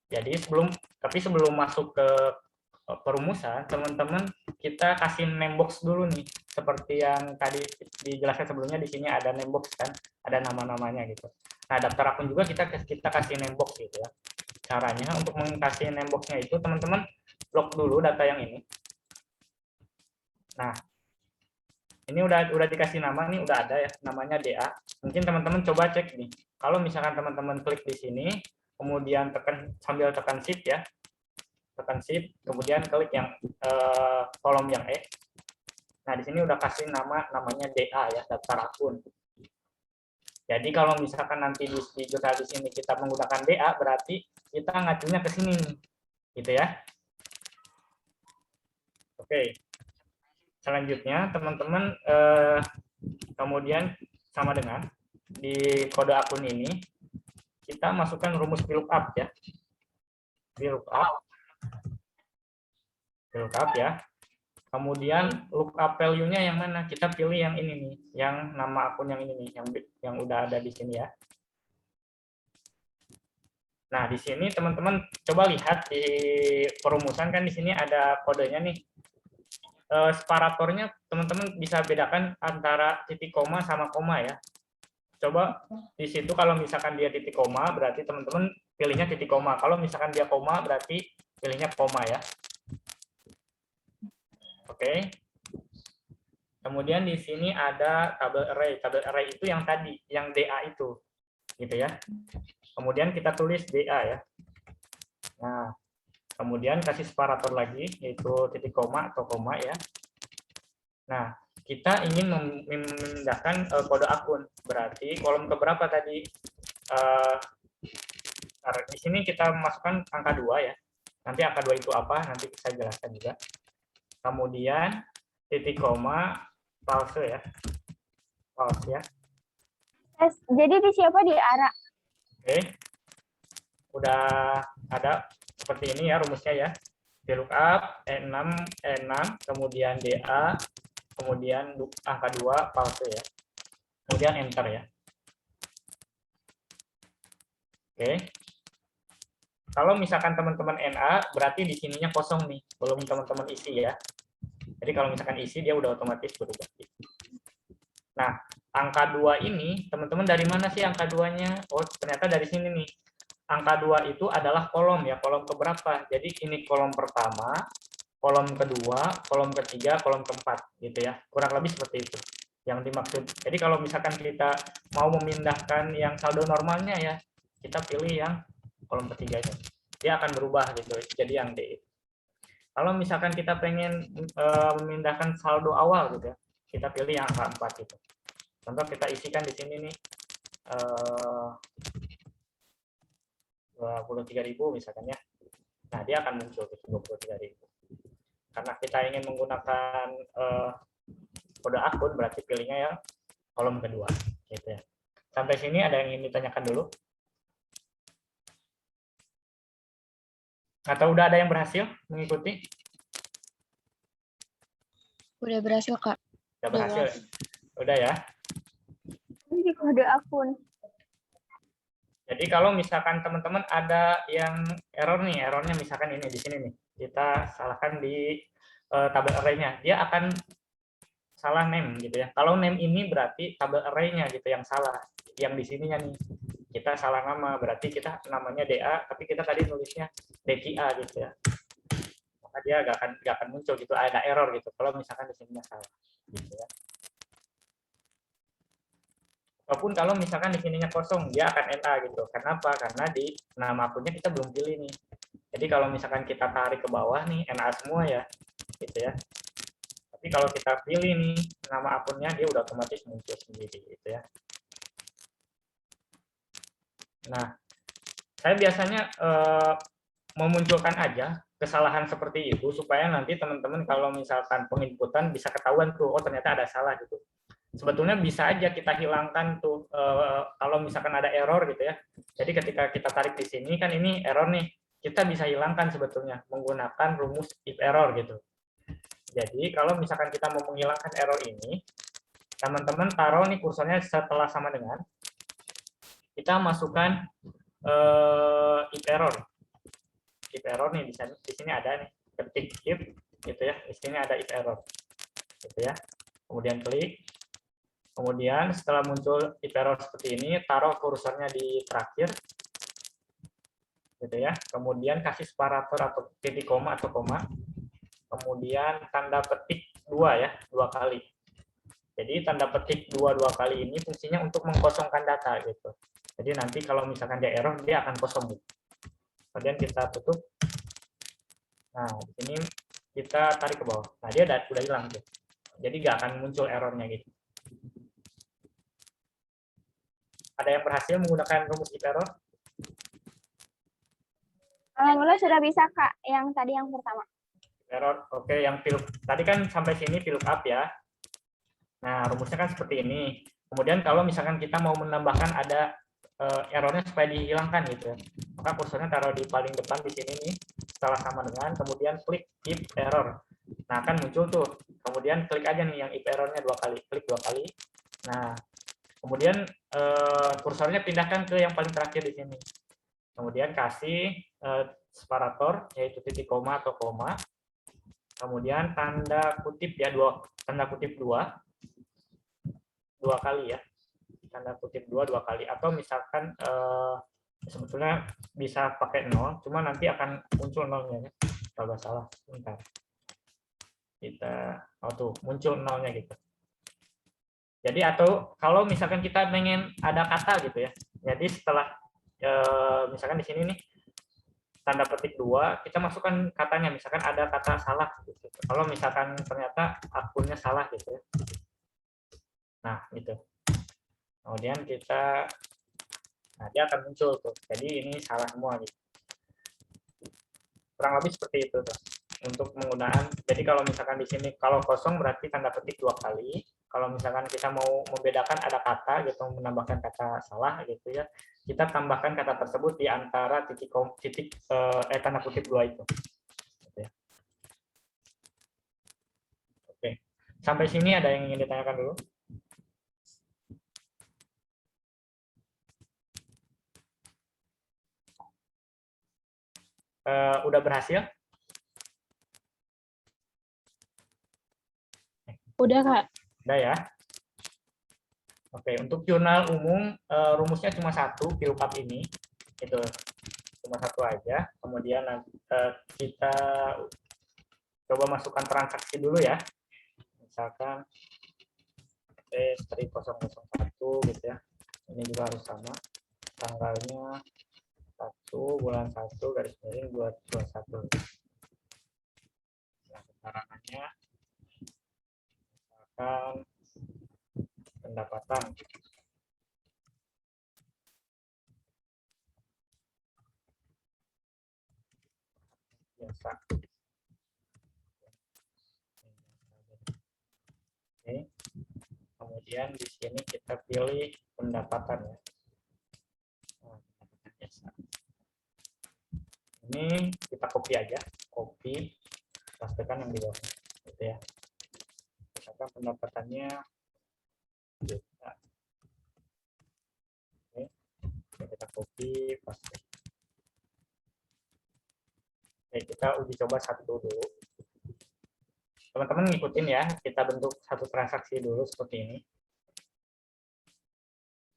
Jadi sebelum masuk ke perumusan, teman-teman kita kasih name box dulu nih. Seperti yang tadi dijelaskan sebelumnya, di sini ada name box kan, ada nama-namanya gitu. Nah, daftar akun juga kita kasih name box gitu ya. Caranya untuk mengkasih name box-nya itu, teman-teman blok dulu data yang ini. Nah, ini udah dikasih nama nih, udah ada ya, namanya DA. Mungkin teman-teman coba cek nih. Kalau misalkan teman-teman klik di sini, kemudian sambil tekan shift ya, tekan shift, kemudian klik yang kolom yang E. Nah, di sini udah kasih namanya DA ya, daftar akun. Jadi kalau misalkan nanti di jurnal di sini kita menggunakan DA, berarti kita ngacunya ke sini nih, gitu ya. Oke. Selanjutnya, teman-teman kemudian sama dengan di kode akun ini, kita masukkan rumus VLOOKUP ya. VLOOKUP ya. Kemudian lookup value-nya yang mana? Kita pilih yang ini nih, yang nama akun yang ini nih, yang udah ada di sini ya. Nah, di sini teman-teman coba lihat di perumusan kan di sini ada kodenya nih. Separatornya teman-teman bisa bedakan antara titik koma sama koma ya. Coba di situ kalau misalkan dia titik koma berarti teman-teman pilihnya titik koma. Kalau misalkan dia koma berarti pilihnya koma ya. Oke. Kemudian di sini ada tabel array. Tabel array itu yang tadi, yang DA itu. Gitu ya. Kemudian kita tulis DA ya. Nah, kemudian kasih separator lagi, yaitu titik koma atau koma ya. Nah, kita ingin memindahkan kode akun. Berarti kolom keberapa tadi? Di sini kita masukkan angka 2 ya. Nanti angka 2 itu apa? Nanti saya jelaskan juga. Kemudian titik koma false ya. False ya. Jadi di siapa di arah? Oke. Udah ada seperti ini ya rumusnya ya. VLOOKUP E6 kemudian DA kemudian angka 2 false ya. Kemudian enter ya. Oke. Kalau misalkan teman-teman NA berarti di sininya kosong nih, belum teman-teman isi ya. Jadi kalau misalkan isi dia udah otomatis berubah. Nah, angka 2 ini teman-teman dari mana sih angka 2-nya? Oh, ternyata dari sini nih. Angka 2 itu adalah kolom ya, kolom keberapa? Jadi ini kolom pertama, kolom kedua, kolom ketiga, kolom keempat gitu ya. Kurang lebih seperti itu yang dimaksud. Jadi kalau misalkan kita mau memindahkan yang saldo normalnya ya, kita pilih yang kolom ketiga itu. Dia akan berubah gitu. Jadi yang D. Kalau misalkan kita pengen memindahkan saldo awal gitu ya, kita pilih yang angka 4 gitu. Contoh kita isikan di sini nih 23.000 misalkan ya. Nah, dia akan muncul 23.000. Karena kita ingin menggunakan kode akun, berarti pilihnya ya kolom kedua. Gitu ya. Sampai sini ada yang ingin ditanyakan dulu? Atau udah ada yang berhasil mengikuti? Udah berhasil, Kak. Udah berhasil? Udah ya? Ini kode akun. Jadi kalau misalkan teman-teman ada yang error nih, errornya misalkan ini di sini nih, kita salahkan di tabel array-nya, dia akan salah name gitu ya. Kalau name ini berarti tabel array-nya gitu yang salah, yang di sininya nih kita salah nama, berarti kita namanya DA, tapi kita tadi nulisnya DKA gitu ya. Maka dia nggak akan muncul gitu, ada error gitu. Kalau misalkan di sininya salah, gitu ya. Ataupun kalau misalkan di sininya kosong, dia akan NA gitu. Kenapa? Karena di nama akunnya kita belum pilih nih. Jadi kalau misalkan kita tarik ke bawah nih, NA semua ya, gitu ya. Tapi kalau kita pilih nih nama akunnya, dia udah otomatis muncul sendiri, gitu ya. Nah, saya biasanya memunculkan aja kesalahan seperti itu supaya nanti teman-teman kalau misalkan penginputan bisa ketahuan tuh, oh ternyata ada salah gitu. Sebetulnya bisa aja kita hilangkan tuh kalau misalkan ada error gitu ya. Jadi ketika kita tarik di sini kan ini error nih, kita bisa hilangkan sebetulnya menggunakan rumus if error gitu. Jadi kalau misalkan kita mau menghilangkan error ini, teman-teman taruh nih kursornya setelah sama dengan, kita masukkan if error. If error nih di sini ada nih, ketik if gitu ya. Di sini ada if error. Gitu ya. Kemudian klik. Kemudian setelah muncul if error seperti ini, taruh kursornya di terakhir, gitu ya. Kemudian kasih separator atau titik koma atau koma. Kemudian tanda petik 2 ya, 2 kali. Jadi tanda petik 2 kali ini fungsinya untuk mengkosongkan data gitu. Jadi nanti kalau misalkan dia error, dia akan kosong. Kemudian kita tutup. Nah, di sini kita tarik ke bawah. Nah, dia udah hilang tuh. Jadi nggak akan muncul errornya gitu. Ada yang berhasil menggunakan rumus if error? Alhamdulillah sudah bisa, Kak. Yang tadi yang pertama. Error, oke. Yang tadi kan sampai sini VLOOKUP ya. Nah, rumusnya kan seperti ini. Kemudian kalau misalkan kita mau menambahkan ada errornya supaya dihilangkan gitu, maka kursornya taruh di paling depan di sini nih, setelah sama dengan, kemudian klik if error. Nah, kan muncul tuh. Kemudian klik aja nih yang if errornya 2 kali, klik 2 kali. Nah, kemudian kursornya pindahkan ke yang paling terakhir di sini. Kemudian kasih separator, yaitu titik koma atau koma. Kemudian tanda kutip ya, tanda kutip 2 kali ya. Tanda kutip 2 kali. Atau misalkan sebetulnya bisa pakai 0, cuma nanti akan muncul 0-nya. Kalau salah, bentar. Kita, tuh, muncul 0-nya gitu. Jadi atau kalau misalkan kita pengen ada kata gitu ya. Jadi setelah misalkan di sini nih tanda petik 2, kita masukkan katanya, misalkan ada kata salah gitu. Kalau misalkan ternyata akunnya salah gitu ya. Nah, gitu. Kemudian kita, nah dia akan muncul tuh. Jadi ini salah semua gitu. Kurang lebih seperti itu tuh. Untuk penggunaan, jadi kalau misalkan di sini kalau kosong berarti tanda petik 2 kali. Kalau misalkan kita mau membedakan ada kata gitu, menambahkan kata salah gitu ya, kita tambahkan kata tersebut di antara tanda kutip 2 itu. Gitu ya. Oke, sampai sini ada yang ingin ditanyakan dulu? Udah berhasil? Udah, Kak. Udah ya. Oke, untuk jurnal umum rumusnya cuma 1, VLOOKUP ini. Itu cuma 1 aja. Kemudian kita coba masukkan transaksi dulu ya. Misalkan T3001 gitu ya. Ini juga harus sama. Tanggalnya 1 bulan 1 garis miring 2021. Nah, keterangannya misalkan pendapatan biasa. Oke. Kemudian di sini kita pilih pendapatan ya. Nah, pendapatan biasa. Ini kita copy aja, copy, pastikan yang di bawah, gitu ya. Misalkan pendapatannya juta. Oke, kita copy, paste. Oke, kita uji coba 1 dulu. Teman-teman ngikutin ya, kita bentuk 1 transaksi dulu seperti ini.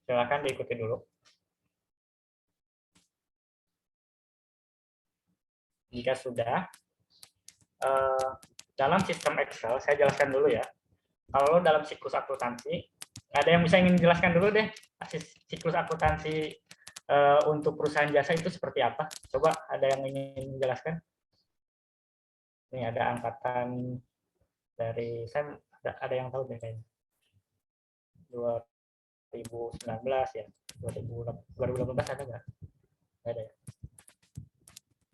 Silakan diikuti dulu. Jika sudah, dalam sistem Excel, saya jelaskan dulu ya. Kalau dalam siklus akuntansi, ada yang bisa ingin jelaskan dulu deh, siklus akuntansi untuk perusahaan jasa itu seperti apa? Coba ada yang ingin menjelaskan? Ini ada angkatan dari, saya ada yang tahu deh kayaknya. 2019 ya, 2018 ada nggak? Nggak ada ya?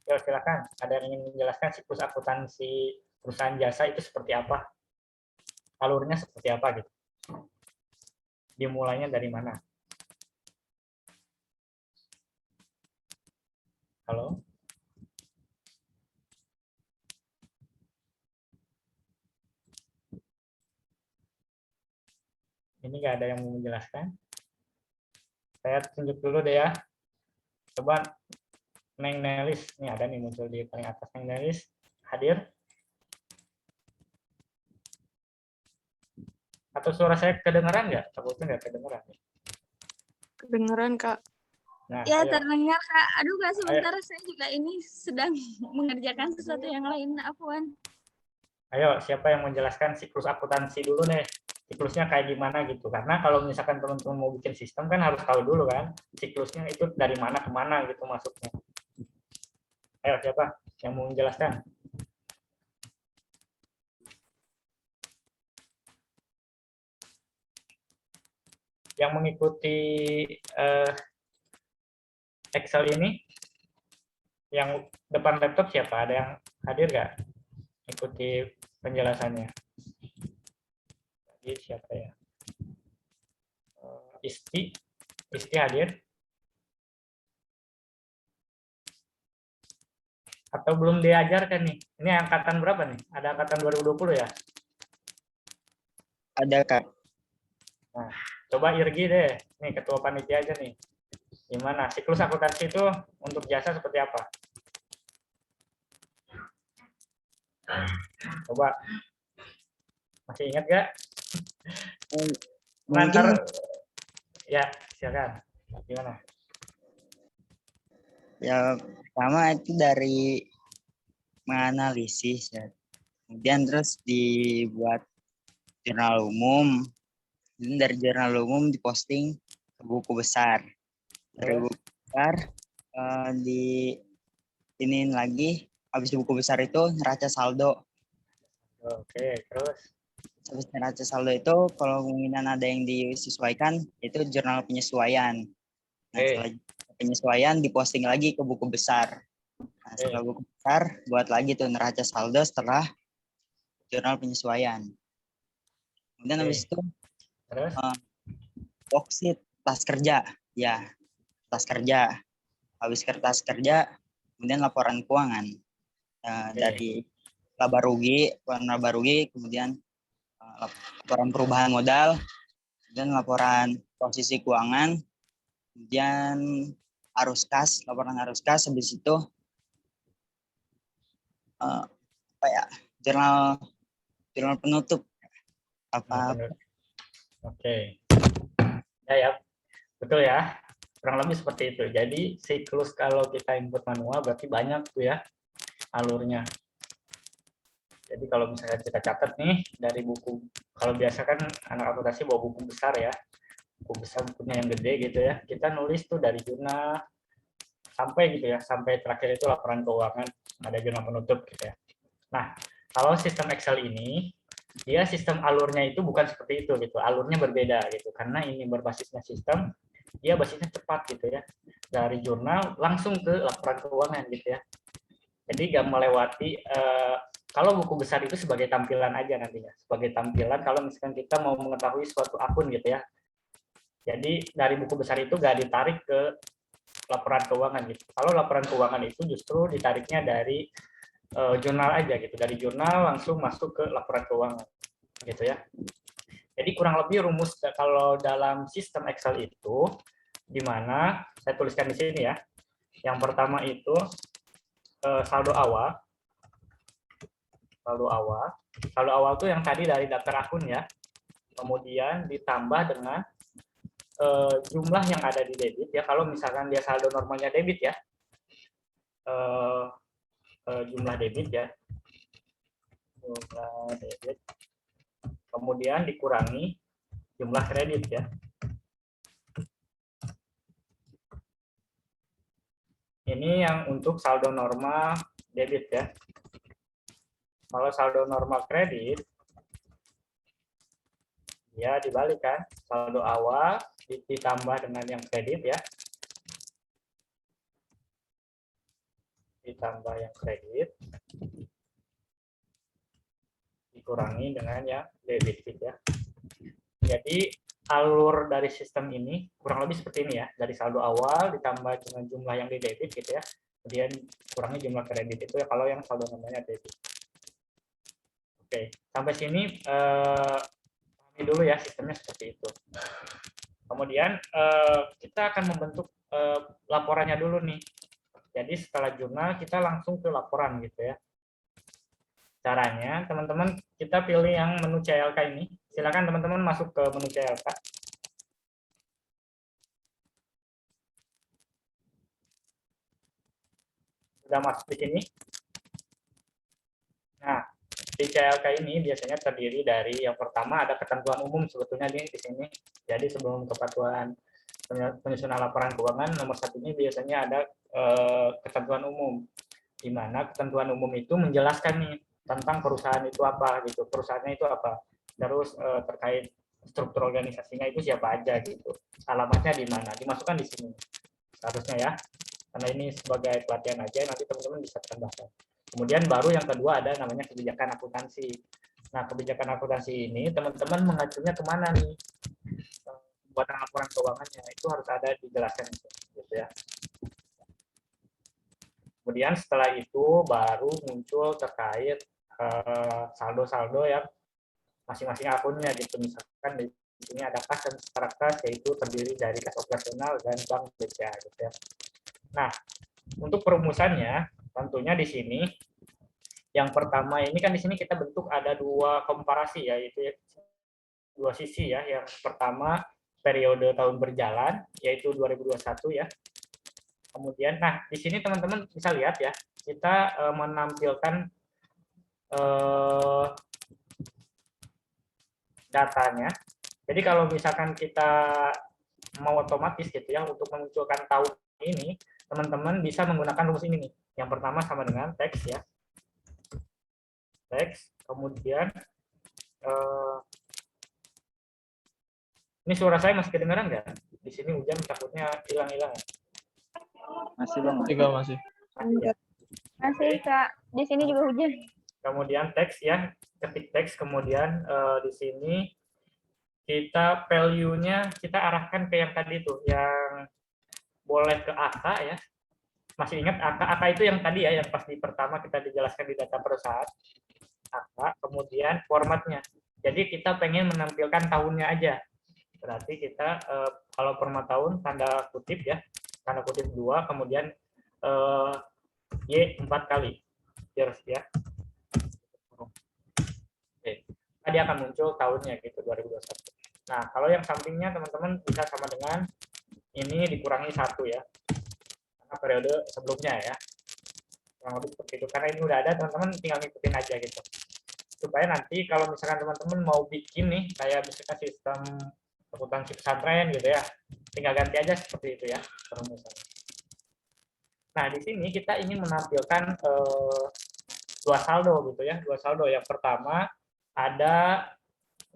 Ya, silakan. Ada yang ingin menjelaskan siklus akuntansi perusahaan jasa itu seperti apa? Alurnya seperti apa gitu? Dimulainya dari mana? Halo? Ini nggak ada yang mau menjelaskan? Saya tunjuk dulu deh ya. Coba Neng Nelis, ini ada nih muncul di paling atas. Neng Nelis, hadir? Atau suara saya kedengeran nggak? Takutnya nggak kedengeran. Kedengeran, Kak. Nah, Ya, ayo. terdengar, Kak. Aduh, Kak, sebentar Ayo. saya juga ini sedang mengerjakan sesuatu yang lain. Afwan. Ayo, siapa yang menjelaskan siklus akuntansi dulu deh. Siklusnya kayak gimana gitu. Karena kalau misalkan teman-teman mau bikin sistem kan harus tahu dulu kan. Siklusnya itu dari mana ke mana gitu masuknya. Ayo, siapa yang mau menjelaskan? Yang mengikuti Excel ini, yang depan laptop siapa? Ada yang hadir nggak? Ikuti penjelasannya. Jadi siapa ya? Isti hadir? Atau belum diajarkan nih? Ini angkatan berapa nih? Ada angkatan 2020 ya? Ada, Kak. Nah, coba Irgi deh. Nih, ketua panitia aja nih. Gimana? Siklus akuntansi itu untuk jasa seperti apa? Coba. Masih ingat nggak? Mungkin ya, silakan. Gimana? ya pertama itu dari menganalisis ya. Kemudian terus dibuat jurnal umum. Dan dari jurnal umum diposting ke buku besar. Dari buku besar ini lagi, habis di buku besar itu neraca saldo. Oke, terus? Habis neraca saldo itu kalau kemungkinan ada yang disesuaikan, itu jurnal penyesuaian. Nah, setelah penyesuaian diposting lagi ke buku besar. Nah, setelah buku besar, buat lagi tuh neraca saldo setelah jurnal penyesuaian. Kemudian habis itu worksheet tas kerja, ya tas kerja. Habis kertas kerja, kemudian laporan keuangan dari laba rugi, kemudian laporan perubahan modal, kemudian laporan posisi keuangan, kemudian laporan arus kas, habis itu jurnal penutup Oke. Ya, betul ya. Kurang lebih seperti itu. Jadi siklus kalau kita input manual berarti banyak tuh ya alurnya. Jadi kalau misalnya kita catat nih dari buku, kalau biasa kan anak akuntansi bawa buku besar ya, buku besar, bukunya yang gede gitu ya. Kita nulis tuh dari jurnal sampai gitu ya, sampai terakhir itu laporan keuangan, ada jurnal penutup gitu ya. Nah, kalau sistem Excel ini, dia sistem alurnya itu bukan seperti itu gitu, alurnya berbeda gitu, karena ini berbasisnya sistem, dia basisnya cepat gitu ya, dari jurnal langsung ke laporan keuangan gitu ya. Jadi nggak melewati, kalau buku besar itu sebagai tampilan aja nantinya, sebagai tampilan kalau misalkan kita mau mengetahui suatu akun gitu ya. Jadi dari buku besar itu nggak ditarik ke laporan keuangan gitu. Kalau laporan keuangan itu justru ditariknya dari jurnal aja gitu, dari jurnal langsung masuk ke laporan keuangan gitu ya. Jadi kurang lebih rumus kalau dalam sistem Excel itu, di mana saya tuliskan di sini ya. Yang pertama itu saldo awal. Saldo awal itu yang tadi dari daftar akun ya. Kemudian ditambah dengan jumlah yang ada di debit ya. Kalau misalkan dia saldo normalnya debit ya. Jumlah debit ya. Jumlah debit. Kemudian dikurangi jumlah kredit ya. Ini yang untuk saldo normal debit ya. Kalau saldo normal kredit, ya dibalik kan. Saldo awal ditambah dengan yang kredit ya. Ditambah yang kredit. Dikurangi dengan yang debit ya. Jadi alur dari sistem ini kurang lebih seperti ini ya, dari saldo awal ditambah dengan jumlah yang di debit gitu ya, kemudian kurangi jumlah kredit itu ya kalau yang saldo namanya debit. Oke, sampai sini pahami dulu ya sistemnya seperti itu. Kemudian kita akan membentuk laporannya dulu nih. Jadi setelah jurnal kita langsung ke laporan gitu ya. Caranya teman-teman kita pilih yang menu CLK ini. Silakan teman-teman masuk ke menu CLK. Sudah masuk di sini. Nah, di CLK ini biasanya terdiri dari yang pertama ada ketentuan umum sebetulnya di sini. Jadi sebelum kepatuhan penyusunan laporan keuangan nomor 1 ini biasanya ada ketentuan umum. Di mana ketentuan umum itu menjelaskan nih tentang perusahaan itu apa gitu. Perusahaannya itu apa. Terus terkait struktur organisasinya itu siapa aja gitu, alamatnya di mana, dimasukkan di sini seharusnya ya, karena ini sebagai pelatihan aja, nanti teman-teman bisa tambahkan. Kemudian baru yang kedua ada namanya kebijakan akuntansi. Nah, kebijakan akuntansi ini teman-teman mengacunya kemana nih buat laporan keuangannya, itu harus ada dijelaskan gitu ya. Kemudian setelah itu baru muncul terkait saldo-saldo yang masing-masing akunnya gitu. Misalkan di sini ada kas dan setara kas, yaitu terdiri dari kas operasional dan bank BCA gitu ya. Nah, untuk perumusannya tentunya di sini yang pertama ini kan di sini kita bentuk ada dua komparasi ya, yaitu dua sisi ya. Yang pertama periode tahun berjalan yaitu 2021 ya. Kemudian nah di sini teman-teman bisa lihat ya, kita menampilkan datanya. Jadi kalau misalkan kita mau otomatis gitu ya untuk memunculkan tahun ini, teman-teman bisa menggunakan rumus ini nih. Yang pertama sama dengan teks ya. Teks, kemudian ini suara saya masih kedengaran nggak? Di sini hujan takutnya hilang-hilang. Masih Bang. Masih. Masih Kak, di sini juga hujan. Kemudian teks ya, ketik teks, kemudian di sini kita value-nya kita arahkan ke yang tadi tuh, yang boleh ke angka ya. Masih ingat angka itu yang tadi ya, yang pas di pertama kita dijelaskan di data perusahaan. Angka, kemudian formatnya. Jadi kita pengen menampilkan tahunnya aja. Berarti kita kalau format tahun tanda kutip ya, tanda kutip 2, kemudian Y 4 kali. Years ya. Oke. Tadi akan muncul tahunnya gitu 2021. Nah, kalau yang sampingnya teman-teman bisa sama dengan ini dikurangi 1 ya. Karena periode sebelumnya ya. Kurang lebih seperti itu. Karena ini udah ada, teman-teman tinggal ngikutin aja gitu. Supaya nanti kalau misalkan teman-teman mau bikin nih, kayak misalkan sistem akuntansi pesantren gitu ya, tinggal ganti aja seperti itu ya perumusannya. Nah, di sini kita ingin menampilkan 2 saldo gitu ya, 2 saldo. Yang pertama ada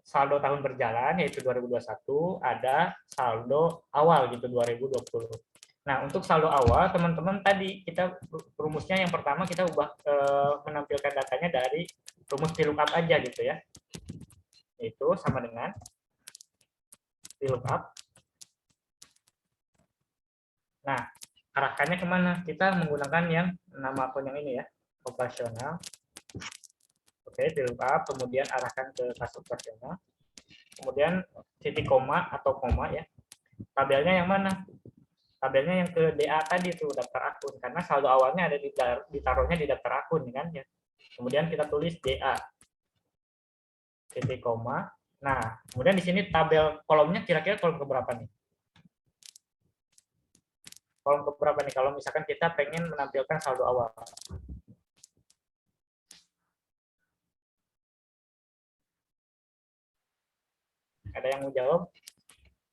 saldo tahun berjalan yaitu 2021, ada saldo awal gitu 2020. Nah, untuk saldo awal teman-teman tadi kita rumusnya yang pertama kita ubah menampilkan datanya dari rumus VLOOKUP aja gitu ya. Itu sama dengan VLOOKUP. Nah, arahkannya kemana? Kita menggunakan yang nama akun yang ini ya, operasional. Oke, VLOOKUP, kemudian arahkan ke kas operasional. Kemudian titik koma atau koma ya. Tabelnya yang mana? Tabelnya yang ke DA tadi itu, daftar akun. Karena saldo awalnya ada ditaruhnya di daftar akun kan ya. Kemudian kita tulis DA. Titik koma. Nah, kemudian di sini tabel kolomnya kira-kira kolom keberapa nih? Kolom keberapa nih kalau misalkan kita pengen menampilkan saldo awal? Ada yang mau jawab?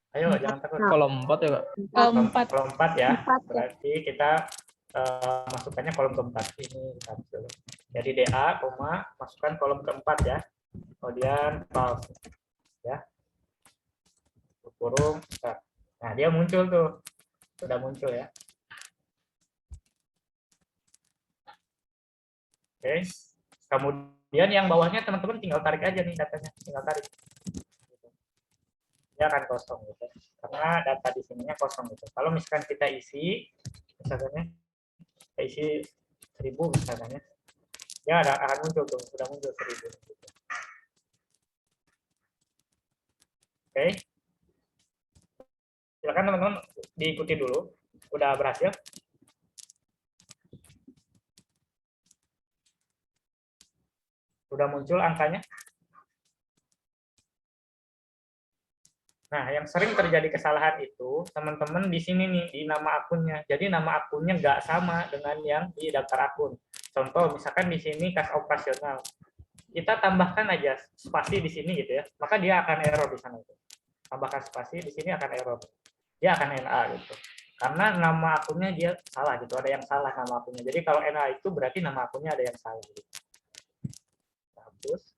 Ayo, jangan takut. Kolom 4 ya, Kak? Kolom 4 ya. Berarti kita masukkannya kolom keempat. Ini jadi DA, masukkan kolom keempat ya. Kemudian false ya. Kurung. Nah, dia muncul tuh. Sudah muncul ya. Oke. Kemudian yang bawahnya teman-teman tinggal tarik aja nih datanya, tinggal tarik. Dia akan kosong gitu. Karena data di sininya kosong gitu. Kalau misalkan kita isi, misalnya kita isi 1000 misalnya, ya akan muncul tuh, sudah muncul 1000. Gitu. Oke. Silakan teman-teman diikuti dulu. Udah berhasil? Udah muncul angkanya? Nah, yang sering terjadi kesalahan itu, teman-teman di sini nih, di nama akunnya. Jadi nama akunnya nggak sama dengan yang di daftar akun. Contoh, misalkan di sini kas operasional. Kita tambahkan aja spasi di sini gitu ya, maka dia akan error di sana. Tambahkan spasi, di sini akan error. Dia akan NA gitu. Karena nama akunnya dia salah gitu, ada yang salah nama akunnya. Jadi kalau NA itu berarti nama akunnya ada yang salah gitu. Terus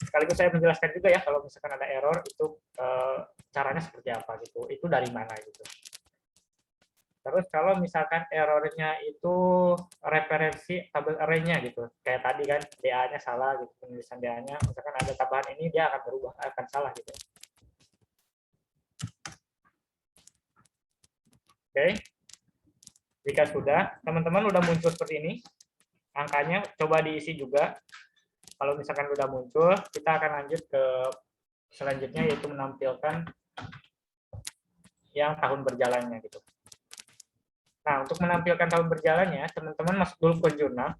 sekaligus saya menjelaskan juga ya kalau misalkan ada error itu caranya seperti apa gitu, itu dari mana gitu. Terus kalau misalkan errornya itu referensi tabel array-nya gitu, kayak tadi kan DA-nya salah gitu, penulisan DA-nya, misalkan ada tambahan ini dia akan berubah, akan salah gitu. Oke, jika sudah teman-teman udah muncul seperti ini, angkanya coba diisi juga. Kalau misalkan udah muncul, kita akan lanjut ke selanjutnya yaitu menampilkan yang tahun berjalannya gitu. Nah, untuk menampilkan tahun berjalannya, teman-teman masuk dulu ke jurnal.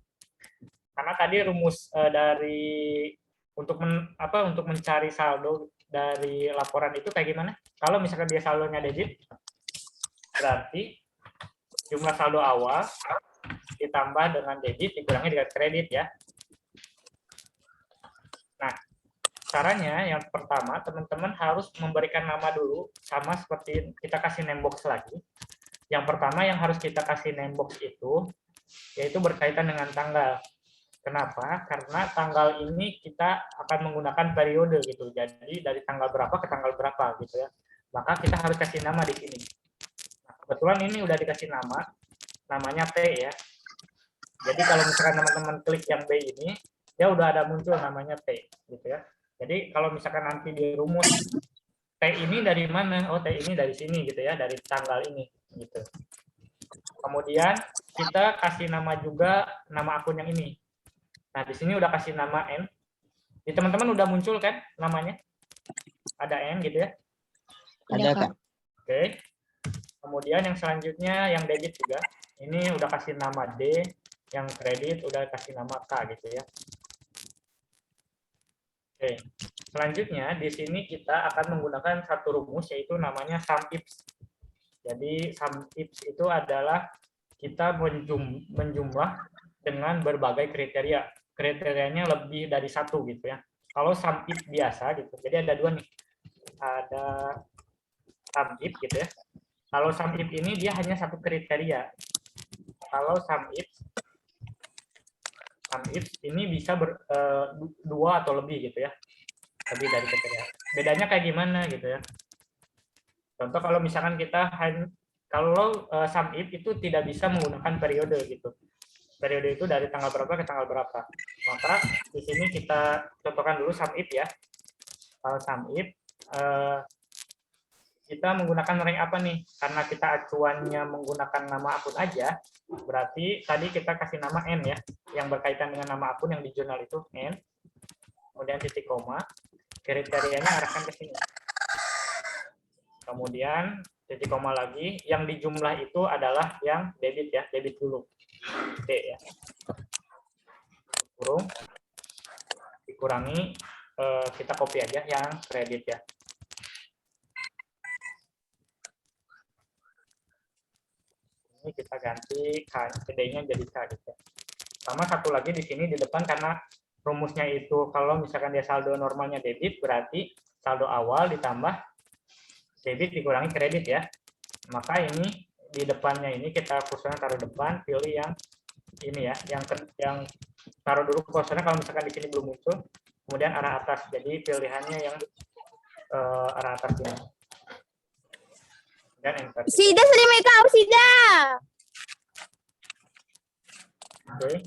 Karena tadi rumus dari untuk mencari saldo dari laporan itu kayak gimana? Kalau misalkan dia saldonya debit, berarti jumlah saldo awal ditambah dengan debit dikurangi dengan kredit ya. Nah, caranya yang pertama teman-teman harus memberikan nama dulu, sama seperti kita kasih name box lagi. Yang pertama yang harus kita kasih name box itu, yaitu berkaitan dengan tanggal. Kenapa? Karena tanggal ini kita akan menggunakan periode gitu. Jadi dari tanggal berapa ke tanggal berapa gitu ya. Maka kita harus kasih nama di sini. Nah, kebetulan ini udah dikasih nama, namanya T ya. Jadi kalau misalkan teman-teman klik yang B ini, ya udah ada muncul namanya T gitu ya. Jadi kalau misalkan nanti di rumus T ini dari mana? Oh, T ini dari sini gitu ya, dari tanggal ini gitu. Kemudian kita kasih nama juga nama akun yang ini. Nah, di sini udah kasih nama N. Di teman-teman udah muncul kan namanya? Ada N gitu ya? Ada, Kak. Oke. Kemudian yang selanjutnya yang debit juga. Ini udah kasih nama D, yang kredit udah kasih nama K gitu ya. Oke. Selanjutnya di sini kita akan menggunakan satu rumus yaitu namanya SUMIFS. Jadi SUMIFS itu adalah kita menjumlah dengan berbagai kriteria. Kriterianya lebih dari satu gitu ya. Kalau SUMIFS biasa gitu. Jadi ada dua nih. Ada SUMIFS gitu ya. Kalau SUMIFS ini dia hanya satu kriteria. Kalau SUMIFS ini bisa dua atau lebih gitu ya. Lebih dari kriteria. Bedanya kayak gimana gitu ya. Contoh kalau misalkan kita kalau SUMIFS itu tidak bisa menggunakan periode gitu. Periode itu dari tanggal berapa ke tanggal berapa. Maka di sini kita contohkan dulu SUMIFS ya. Kalau SUMIFS kita menggunakan rank apa nih? Karena kita acuannya menggunakan nama akun aja, berarti tadi kita kasih nama N ya, yang berkaitan dengan nama akun yang di jurnal itu N. Kemudian titik koma, kriterianya arahkan ke sini. Kemudian titik koma lagi, yang di jumlah itu adalah yang debit ya, debit dulu. D ya. Kurung dikurangi kita copy aja yang kredit ya. Ini kita ganti K, CD-nya jadi K gitu. Sama satu lagi di sini di depan karena rumusnya itu kalau misalkan dia saldo normalnya debit berarti saldo awal ditambah debit dikurangi kredit ya. Maka ini di depannya ini kita kursornya taruh depan, pilih yang ini ya, yang taruh dulu kursornya kalau misalkan di sini belum muncul, kemudian arah atas. Jadi pilihannya yang arah atas ini. Dan enter. Sida sering mereka Sida. Oke.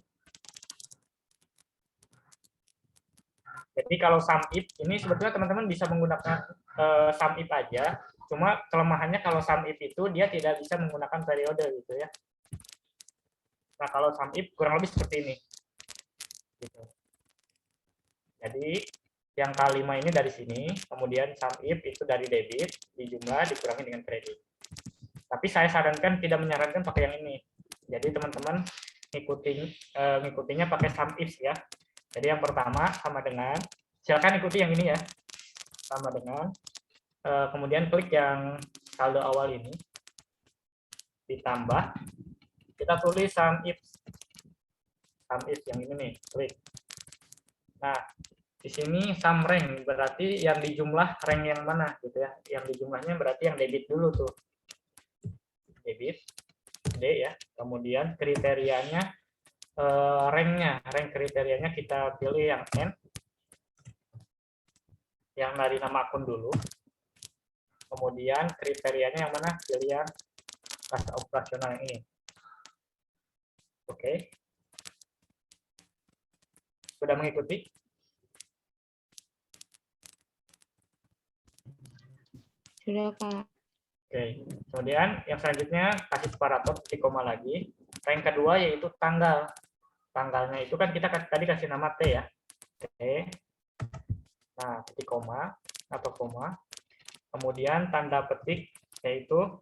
Jadi kalau SUMIFS ini sebetulnya teman-teman bisa menggunakan SUMIFS aja. Cuma kelemahannya kalau SUMIFS itu dia tidak bisa menggunakan periode gitu ya. Nah kalau SUMIFS kurang lebih seperti ini. Gitu. Jadi yang K5 ini dari sini, kemudian SUMIFS itu dari debit, di jumlah dikurangi dengan kredit. Tapi saya sarankan tidak menyarankan pakai yang ini. Jadi teman-teman ngikutinya pakai SUMIFS ya. Jadi yang pertama sama dengan, silakan ikuti yang ini ya, sama dengan. Kemudian klik yang saldo awal ini, ditambah, kita tulis SUMIFS yang ini nih, klik. Nah, di sini sum rank, berarti yang di jumlah rank yang mana gitu ya, yang di jumlahnya berarti yang debit dulu tuh, debit, D ya, kemudian kriterianya, rank kriterianya kita pilih yang N, yang dari nama akun dulu. Kemudian kriterianya yang mana? Pilih yang kas operasional yang ini. Oke. Sudah mengikuti? Sudah, Kak. Oke. Kemudian yang selanjutnya kasih separator titik koma lagi. Yang kedua yaitu tanggal. Tanggalnya itu kan kita tadi kasih nama T ya. T. Nah, titik koma atau koma. Kemudian tanda petik yaitu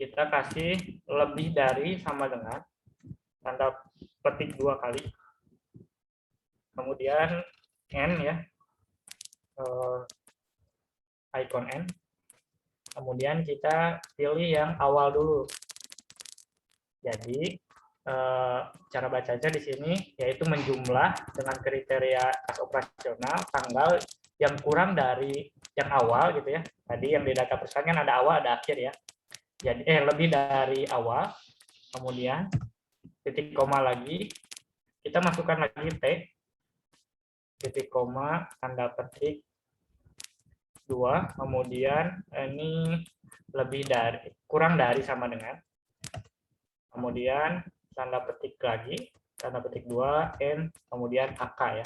kita kasih lebih dari sama dengan tanda petik 2 kali. Kemudian N ya, icon N. Kemudian kita pilih yang awal dulu. Jadi cara bacanya di sini yaitu menjumlah dengan kriteria kas operasional tanggal yang kurang dari yang awal gitu ya. Tadi yang di data perusahaan kan ada awal ada akhir ya. Jadi lebih dari awal, kemudian titik koma lagi, kita masukkan lagi T, titik koma, tanda petik 2, kemudian ini lebih dari, kurang dari sama dengan, kemudian tanda petik lagi, tanda petik 2, N, kemudian AK ya.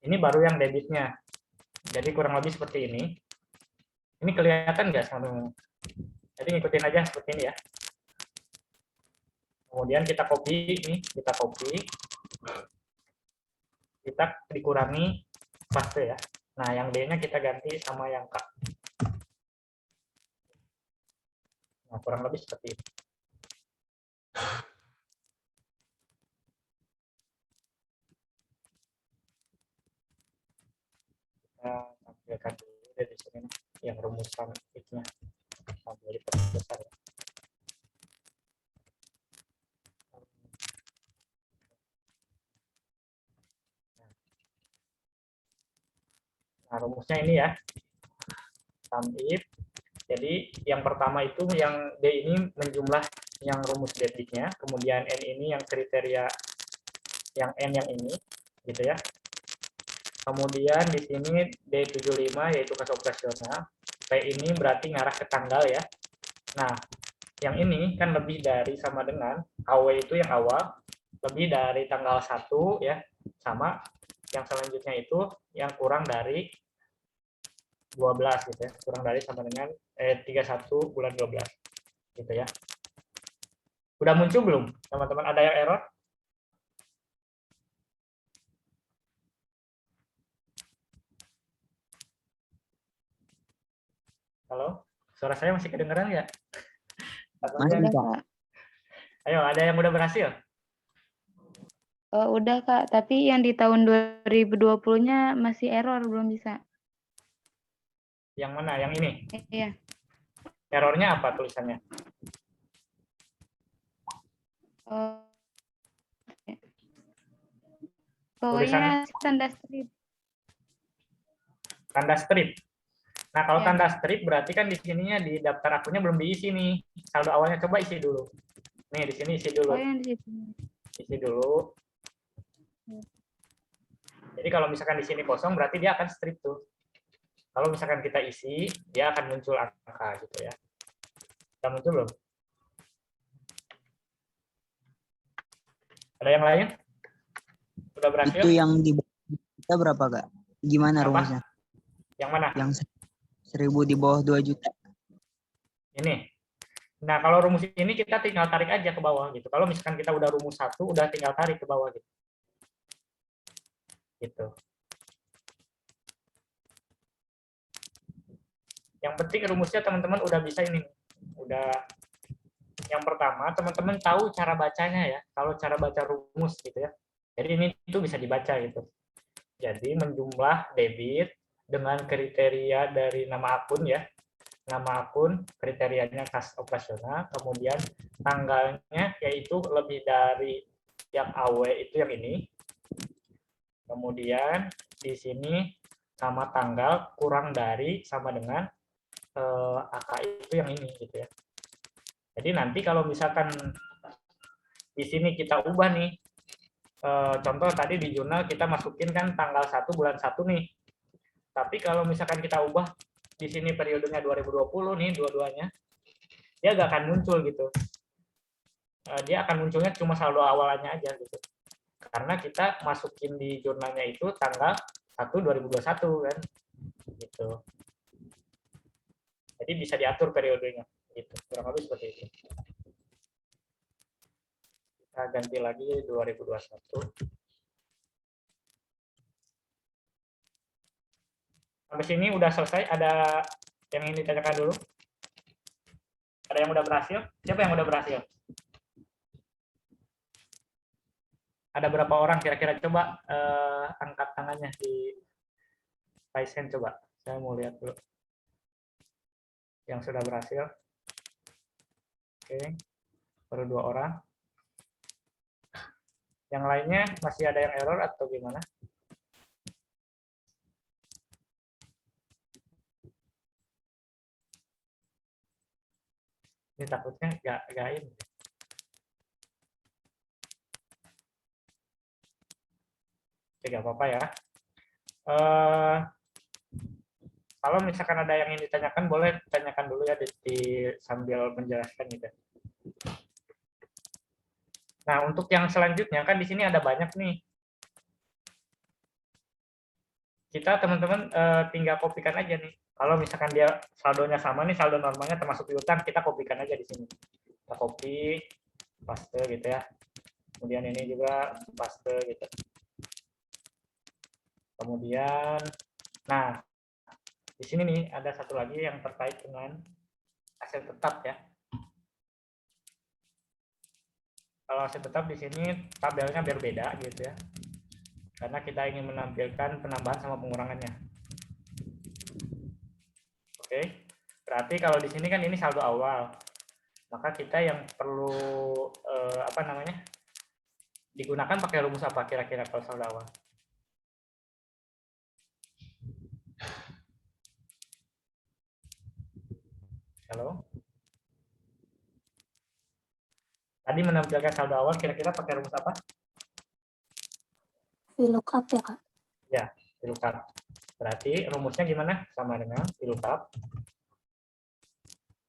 Ini baru yang debitnya. Jadi kurang lebih seperti ini. Ini kelihatan nggak sama? Jadi ngikutin aja seperti ini ya. Kemudian kita copy ini, kita copy, kita dikurangi paste ya. Nah, yang D-nya kita ganti sama yang K. Nah, kurang lebih seperti ini. Kita tampilkan dulu dari sini yang rumusan itu-nya sambil diperbesar ya. Nah, rumusnya ini ya. Sum if. Jadi yang pertama itu yang D ini menjumlah yang rumus debitnya, kemudian N ini yang kriteria yang N yang ini, gitu ya. Kemudian di sini D75 yaitu kas operasional, P ini berarti ngarah ke tanggal ya. Nah, yang ini kan lebih dari sama dengan AW itu yang awal, lebih dari tanggal 1 ya, sama yang selanjutnya itu yang kurang dari 12 gitu ya, kurang dari sama dengan 31 bulan 12 gitu ya. Udah muncul belum teman-teman? Ada yang error? Halo, suara saya masih kedengeran ya? Masih, Kak. Ayo, ada yang udah berhasil? Udah, Kak, tapi yang di tahun 2020-nya masih error, belum bisa. Yang mana? Yang ini? Iya. Errornya apa tulisannya? Pokoknya tanda strip. Tanda strip. Nah, kalau Ya. tanda strip berarti kan di sininya di daftar akunnya belum diisi nih. Saldo awalnya coba isi dulu. Nih, di sini isi dulu. Oh, yang di situ. Isi dulu. Jadi kalau misalkan di sini kosong berarti dia akan strip tuh. Kalau misalkan kita isi, dia akan muncul angka gitu ya. Sudah muncul belum? Ada yang lain? Sudah berhasil? Itu yang di kita berapa, Kak? Gimana Apa? rumusnya? Yang mana? Yang 1.000 di bawah 2 juta. Ini. Nah, kalau rumus ini kita tinggal tarik aja ke bawah gitu. Kalau misalkan kita udah rumus 1, udah tinggal tarik ke bawah gitu. Gitu. Yang penting rumusnya teman-teman udah bisa ini. Udah. Yang pertama, teman-teman tahu cara bacanya ya. Kalau cara baca rumus gitu ya. Jadi ini itu bisa dibaca gitu. Jadi menjumlah debit dengan kriteria dari nama akun ya. Nama akun, kriterianya kas operasional, kemudian tanggalnya yaitu lebih dari yang AW itu yang ini. Kemudian di sini sama tanggal kurang dari sama dengan AK itu yang ini gitu ya. Jadi nanti kalau misalkan di sini kita ubah nih, contoh tadi di jurnal kita masukin kan tanggal 1 bulan 1 nih. Tapi kalau misalkan kita ubah di sini periodenya 2020 nih dua-duanya, dia nggak akan muncul gitu. Dia akan munculnya cuma saldo awalannya aja gitu. Karena kita masukin di jurnalnya itu tanggal 1 2021 kan. Gitu. Jadi bisa diatur periodenya gitu. Kurang lebih seperti itu. Kita ganti lagi 2021. Sampai sini udah selesai. Ada yang ingin ditanyakan dulu? Ada yang udah berhasil? Siapa yang udah berhasil? Ada berapa orang kira-kira? Coba angkat tangannya di raise hand coba. Saya mau lihat dulu. Yang sudah berhasil. Oke. Baru 2 orang. Yang lainnya masih ada yang error atau gimana? Ini takutnya nggak ini. Tidak apa-apa ya. Kalau misalkan ada yang ingin ditanyakan, boleh ditanyakan dulu ya sambil menjelaskan gitu. Nah, untuk yang selanjutnya kan di sini ada banyak nih. Kita teman-teman tinggal kopikan aja nih. Kalau misalkan dia saldonya sama nih, saldo normalnya termasuk piutang, kita kopikan aja di sini. Kita copy, paste gitu ya. Kemudian ini juga paste gitu. Kemudian, nah di sini nih ada satu lagi yang terkait dengan hasil tetap ya. Kalau hasil tetap di sini tabelnya berbeda gitu ya. Karena kita ingin menampilkan penambahan sama pengurangannya. Oke. Berarti kalau di sini kan ini saldo awal. Maka kita yang perlu digunakan pakai rumus apa kira-kira kalau saldo awal? Halo? Tadi menampilkan saldo awal kira-kira pakai rumus apa? VLOOKUP ya, Kak? Ya, VLOOKUP. Berarti rumusnya gimana? Sama dengan VLOOKUP.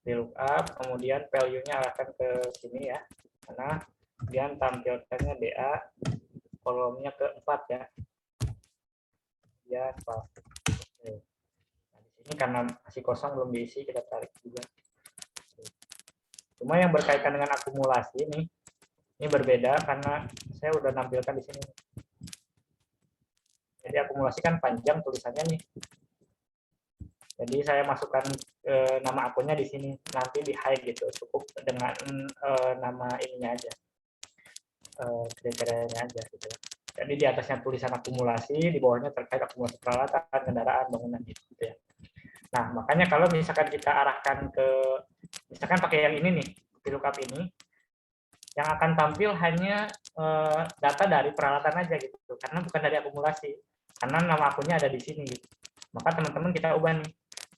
VLOOKUP, kemudian value-nya arahkan ke sini ya. Karena kemudian tampilkannya DA, kolomnya ke 4 ya. Ya, 4. Oke. Nah, di sini karena masih kosong belum diisi, kita tarik juga. Cuma yang berkaitan dengan akumulasi ini berbeda karena saya udah nampilkan di sini. Jadi akumulasi kan panjang tulisannya nih. Jadi saya masukkan nama akunnya di sini, nanti di hide gitu. Cukup dengan nama ininya aja, kriterianya aja gitu. Jadi di atasnya tulisan akumulasi, di bawahnya terkait akumulasi peralatan, kendaraan, bangunan gitu ya. Nah, makanya kalau misalkan kita arahkan ke, misalkan pakai yang ini nih, VLOOKUP ini, yang akan tampil hanya data dari peralatan aja gitu, karena bukan dari akumulasi, karena nama akunnya ada di sini gitu. Maka teman-teman kita ubah nih,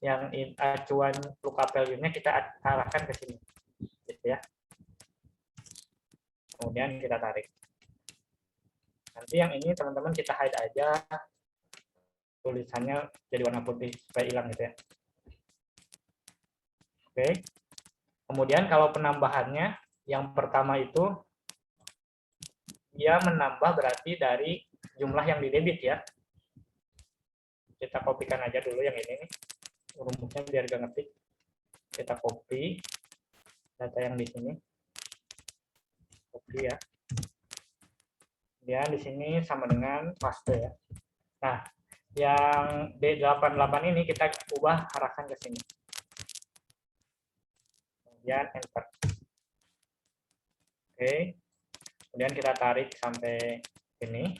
yang acuan lookup value-nya kita arahkan ke sini, gitu ya. Kemudian kita tarik. Nanti yang ini teman-teman kita hide aja, tulisannya jadi warna putih supaya hilang gitu ya. Oke. Kemudian kalau penambahannya yang pertama itu dia menambah berarti dari jumlah yang didebit ya. Kita kopikan aja dulu yang ini nih. Rumusnya biar gak ngetik. Kita copy data yang di sini. Copy ya. Kemudian di sini sama dengan paste ya. Nah, yang D88 ini kita ubah arahkan ke sini. Kemudian enter. Oke. Kemudian kita tarik sampai sini.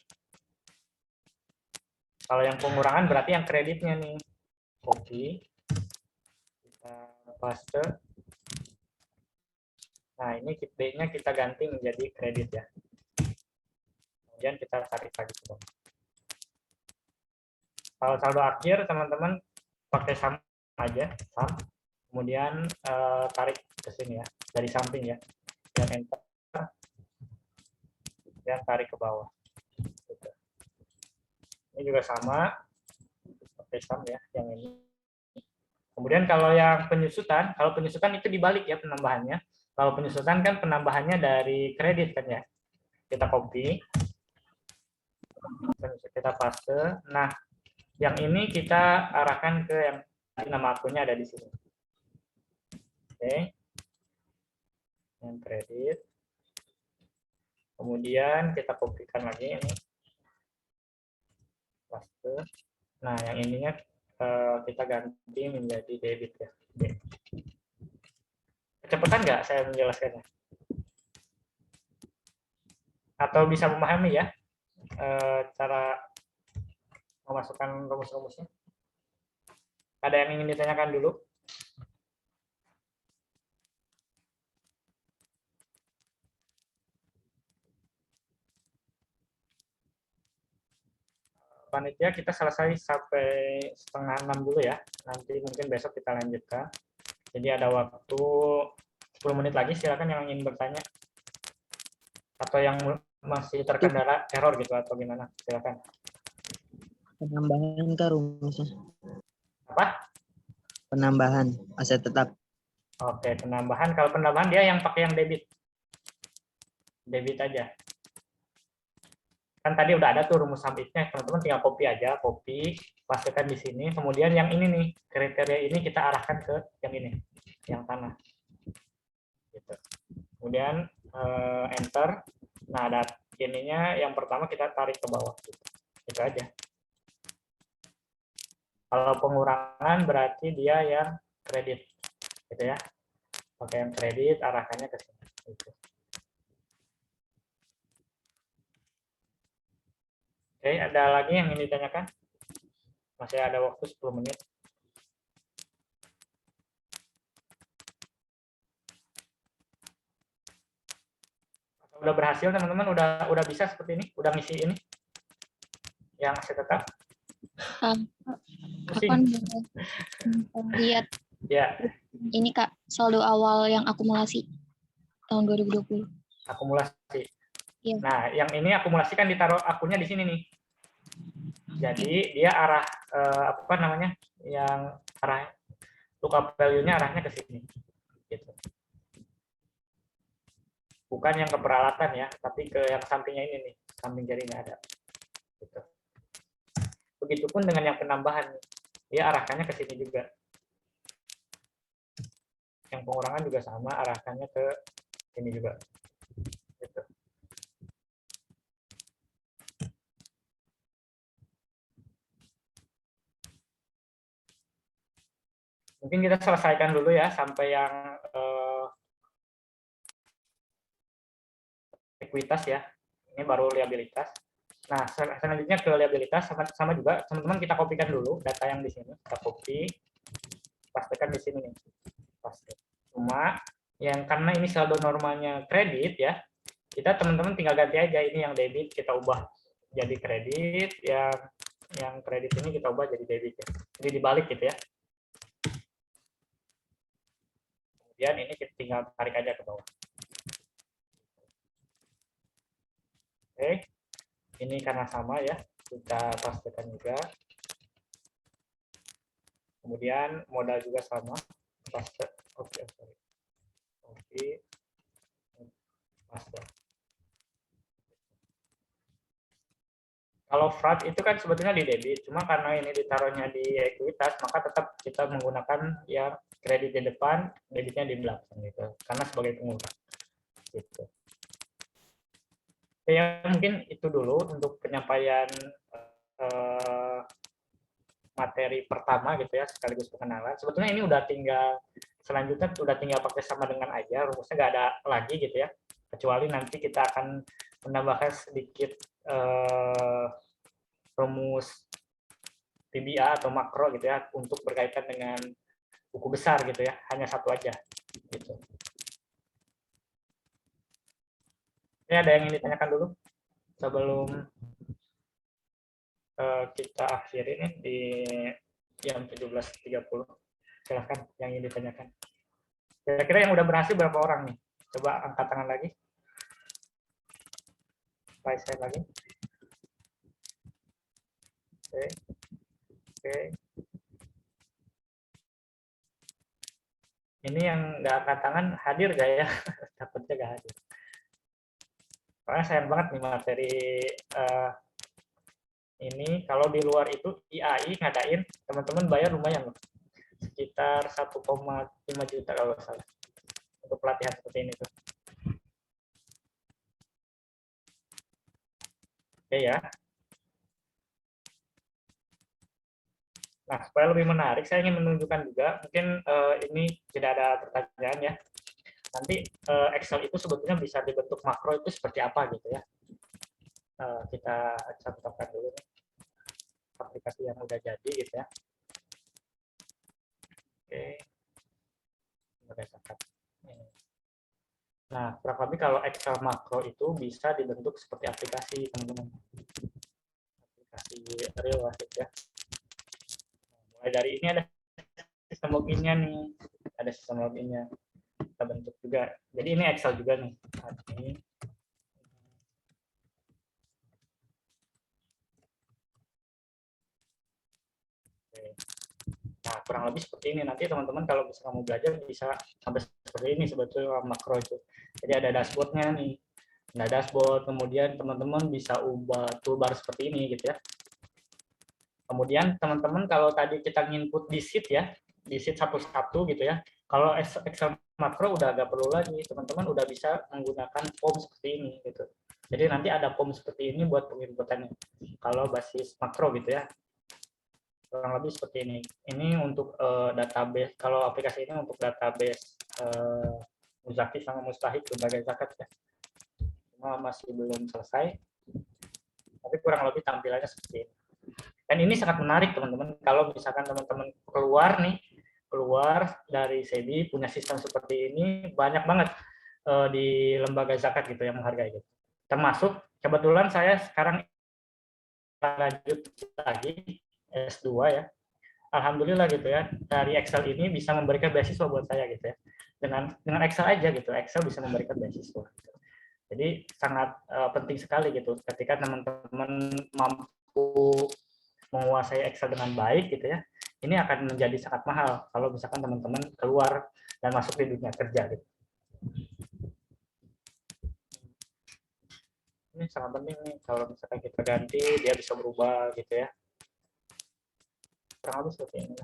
Kalau yang pengurangan berarti yang kreditnya nih. Copy. Kita paste. Nah, ini D-nya kita ganti menjadi kredit ya. Kemudian kita tarik lagi ke bawah. Kalau saldo akhir teman-teman pakai sum aja, sum. Kemudian tarik ke sini ya, dari samping ya. Dan enter. Dan tarik ke bawah. Gitu. Ini juga sama, pakai sum ya, yang ini. Kemudian kalau yang penyusutan, kalau penyusutan itu dibalik ya penambahannya. Kalau penyusutan kan penambahannya dari kredit kan ya. Kita copy. Kita paste. Nah, yang ini kita arahkan ke yang nama akunnya ada di sini. Oke. Yang kredit. Kemudian kita kopikan lagi ini. Paste. Nah, yang ininya kita ganti menjadi debit ya. Kecepatan nggak saya menjelaskannya? Atau bisa memahami ya cara memasukkan rumus-rumusnya? Ada yang ingin ditanyakan dulu? Panitia kita selesai sampai 5:30 dulu ya. Nanti mungkin besok kita lanjutkan. Jadi ada waktu 10 menit lagi, silakan yang ingin bertanya. Atau yang masih terkendala error gitu atau gimana, silakan. Penambahan kah rumusnya? Apa? Penambahan aset tetap. Oke, penambahan. Kalau penambahan dia yang pakai yang debit. Debit aja. Kan tadi udah ada tuh rumus sum-if-nya, teman-teman tinggal copy aja, copy, pastikan di sini. Kemudian yang ini nih, kriteria ini kita arahkan ke yang ini, yang tanah. Gitu. Kemudian enter. Nah, ada ininya yang pertama kita tarik ke bawah. Gitu. Itu aja. Kalau pengurangan berarti dia yang kredit. Gitu ya. Pakai yang kredit, arahkannya ke sini. Gitu. Oke, ada lagi yang ingin ditanyakan? Masih ada waktu 10 menit. Udah berhasil teman-teman, udah bisa seperti ini, udah ngisi ini yang aset tetap. Akan lihat ya. Ini Kak, saldo awal yang akumulasi tahun 2020. Akumulasi. Iya. Nah, yang ini akumulasi kan ditaruh akunnya di sini nih. Jadi dia arah apa namanya? Yang arah lookup value-nya arahnya ke sini. Gitu. Bukan yang ke peralatan ya, tapi ke yang sampingnya ini nih, samping jarinya ada. Gitu. Begitupun dengan yang penambahan, dia arahkannya ke sini juga. Yang pengurangan juga sama, arahkannya ke sini juga. Gitu. Mungkin kita selesaikan dulu ya sampai yang ekuitas ya. Ini baru liabilitas. Nah, selanjutnya ke liabilitas sama juga teman-teman kita kopikan dulu data yang di sini. Kita copy, pastikan di sini nih. Pasti. Cuma yang karena ini saldo normalnya kredit ya, kita teman-teman tinggal ganti aja ini yang debit kita ubah jadi kredit, yang kredit ini kita ubah jadi debit ya. Jadi dibalik gitu ya. Kemudian ini kita tinggal tarik aja ke bawah. Oke, ini karena sama ya, kita pastikan juga. Kemudian modal juga sama, paste. Oke, sorry. Oke, paste. Kalau fraud itu kan sebetulnya di debit, cuma karena ini ditaruhnya di ekuitas, maka tetap kita menggunakan yang kredit di depan, debitnya di belakang gitu, karena sebagai pengurang. Gitu. Ya mungkin itu dulu untuk penyampaian materi pertama gitu ya, sekaligus pengenalan. Sebetulnya ini udah tinggal selanjutnya udah tinggal pakai sama dengan aja, rumusnya nggak ada lagi gitu ya, kecuali nanti kita akan menambahkan sedikit rumus PBA atau makro gitu ya untuk berkaitan dengan buku besar gitu ya, hanya satu aja gitu. Ini ada yang ingin ditanyakan dulu sebelum kita akhiri nih di jam 17.30. Silahkan yang ingin ditanyakan. Kira-kira yang udah berhasil berapa orang nih? Coba angkat tangan lagi. Slide saya lagi. Oke. Oke. Ini yang nggak angkat tangan hadir gak ya? Takutnya nggak hadir. Soalnya sayang banget nih materi ini. Kalau di luar itu IAI ngadain, teman-teman bayar lumayan loh. Sekitar 1,5 juta kalau salah. Untuk pelatihan seperti ini tuh. Oke ya. Nah, supaya lebih menarik, saya ingin menunjukkan juga, mungkin ini tidak ada pertanyaan ya. Nanti Excel itu sebetulnya bisa dibentuk makro itu seperti apa gitu ya. Kita contohkan dulu nih. Aplikasi yang udah jadi gitu ya. Oke. Berdasarkan ini. Nah, kurang lebih kalau Excel makro itu bisa dibentuk seperti aplikasi, teman-teman. Aplikasi real gitu ya. Mulai dari ini ada sistem loginnya nih, ada sistem loginnya. kita bentuk juga. Jadi ini Excel juga nih. Ini. Nah, kurang lebih seperti ini. Nanti teman-teman kalau bisa kamu belajar bisa sampai seperti ini sebetulnya makro itu. Jadi ada dashboardnya nih. Nah, dashboard, kemudian teman-teman bisa ubah toolbar seperti ini gitu ya. Kemudian teman-teman kalau tadi kita nginput di sheet ya, di sheet satu-satu gitu ya. Kalau Excel makro udah agak perlu lagi, teman-teman udah bisa menggunakan form seperti ini gitu. Jadi nanti ada form seperti ini buat penginputannya. Kalau basis makro gitu ya. Kurang lebih seperti ini. Ini untuk database. Kalau aplikasi ini untuk database Muzaki sama Mustahik berbagai zakat ya. Cuma masih belum selesai. Tapi kurang lebih tampilannya seperti ini. Dan ini sangat menarik teman-teman. Kalau misalkan teman-teman keluar dari SEBI punya sistem seperti ini, banyak banget di lembaga zakat gitu yang menghargai gitu. Termasuk kebetulan saya sekarang lanjut lagi S2 ya. Alhamdulillah gitu ya, dari Excel ini bisa memberikan beasiswa buat saya gitu ya. Dengan Excel aja gitu, Excel bisa memberikan beasiswa. Gitu. Jadi sangat penting sekali gitu ketika teman-teman mampu menguasai Excel dengan baik gitu ya. Ini akan menjadi sangat mahal kalau misalkan teman-teman keluar dan masuk di dunia kerja gitu. Ini sangat penting nih kalau misalkan kita ganti dia bisa berubah gitu ya. Kurang lebih seperti ini.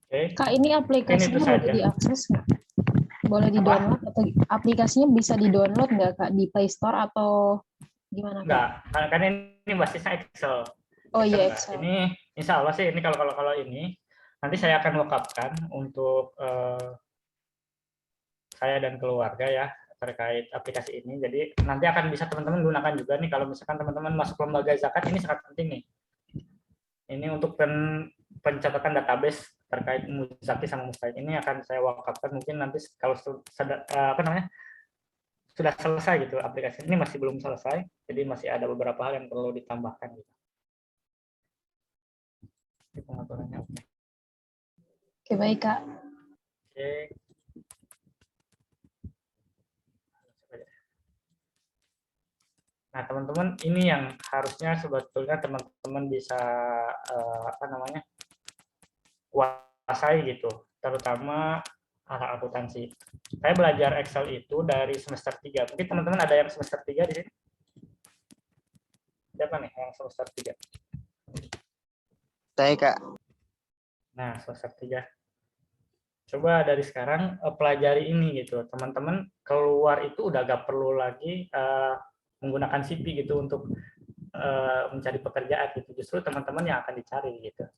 Oke. Kak, ini aplikasinya boleh diakses nggak? Boleh di-download atau aplikasinya bisa di-download nggak Kak di Play Store atau gimana Kak? Enggak, karena ini basisnya Excel. Oh iya Excel. Ini insya Allah sih ini kalau ini nanti saya akan wakafkan untuk saya dan keluarga ya terkait aplikasi ini. Jadi nanti akan bisa teman-teman gunakan juga nih kalau misalkan teman-teman masuk lembaga zakat, ini sangat penting nih. Ini untuk pencatatan database terkait Muzaki sama Mustahik ini akan saya wakafkan mungkin nanti kalau sudah selesai gitu aplikasi ini, masih belum selesai, jadi masih ada beberapa hal yang perlu ditambahkan gitu. Pengaturannya oke. Oke, baik Kak. Oke. Nah teman-teman, ini yang harusnya sebetulnya teman-teman bisa kuasai gitu, terutama hal akuntansi. Saya belajar Excel itu dari semester 3. Mungkin teman-teman ada yang semester 3 di sini? Siapa nih yang semester 3? Saya Kak. Nah, semester 3. Coba dari sekarang pelajari ini gitu. Teman-teman keluar itu udah gak perlu lagi menggunakan CV gitu untuk mencari pekerjaan gitu. Justru teman-teman yang akan dicari gitu.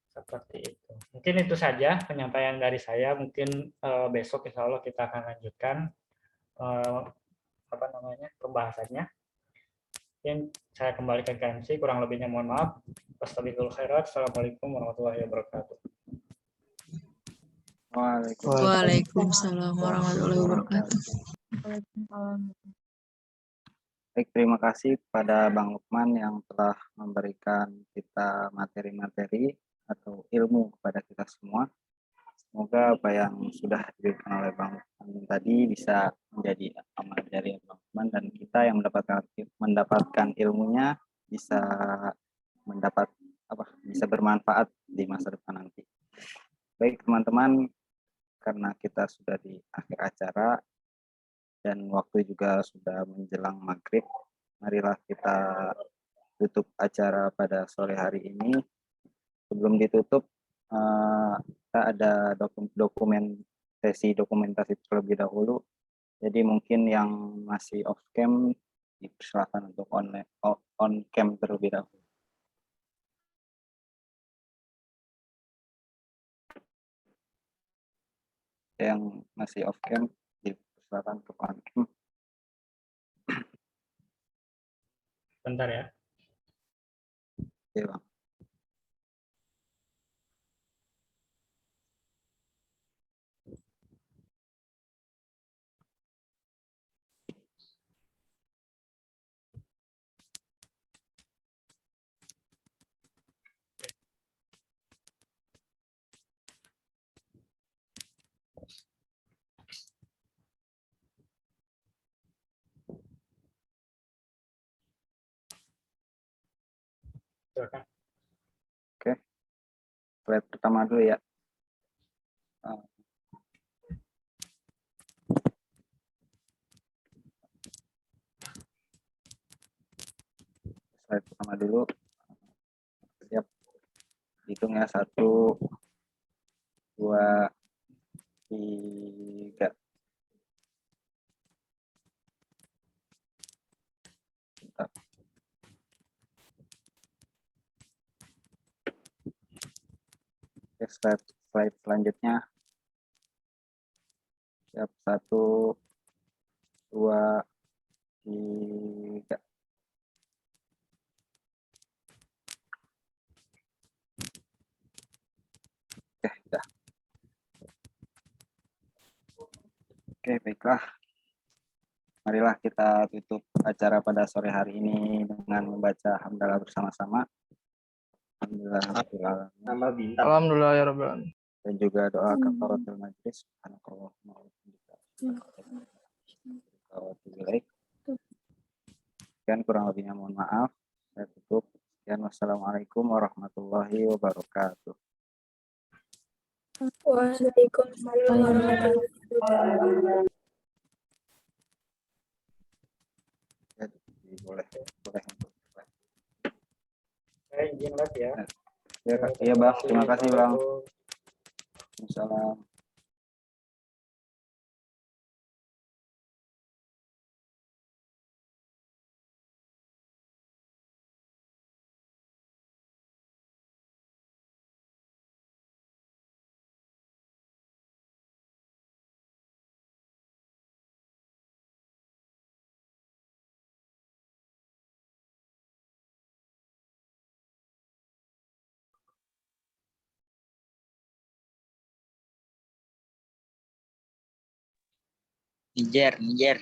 Seperti itu. Mungkin itu saja penyampaian dari saya. Mungkin besok insya Allah kita akan lanjutkan pembahasannya. Mungkin saya kembalikan ke MC, kurang lebihnya mohon maaf. Wassalamualaikum warahmatullahi wabarakatuh. Waalaikumsalam warahmatullahi wabarakatuh. Baik, terima kasih kepada Bang Lukman yang telah memberikan kita materi-materi atau ilmu kepada kita semua. Semoga apa yang sudah diberikan oleh Bang Lukman tadi bisa menjadi amal dari Bang Lukman, dan kita yang mendapatkan ilmunya bisa bisa bermanfaat di masa depan nanti. Baik teman-teman, karena kita sudah di akhir acara dan waktu juga sudah menjelang maghrib, marilah kita tutup acara pada sore hari ini. Sebelum ditutup, kita ada sesi dokumentasi terlebih dahulu. Jadi mungkin yang masih off cam dipersilakan untuk on cam terlebih dahulu. Yang masih off cam dipersilakan untuk on cam. Bentar ya. Oke, Bang. silakan. Oke. Slide pertama dulu ya. Slide pertama dulu. Siap. Hitung ya, 1, 2, 3. Bentar. Oke, slide selanjutnya. Siap, 1, 2, 3. Oke, sudah. Oke, baiklah. Marilah kita tutup acara pada sore hari ini dengan membaca hamdalah bersama-sama. Alhamdulillah ya Rabbil alamin. Dan juga doa kafaratul majlis. Subhanakallahumma wa bihamdika. Sekian, kurang lebihnya mohon maaf. Saya tutup. Sekian, wassalamualaikum warahmatullahi wabarakatuh. Waalaikumsalam warahmatullahi wabarakatuh. Boleh. Saya izin live ya. Iya, Bang. Terima kasih, Bang. Waalaikumsalam. Niger.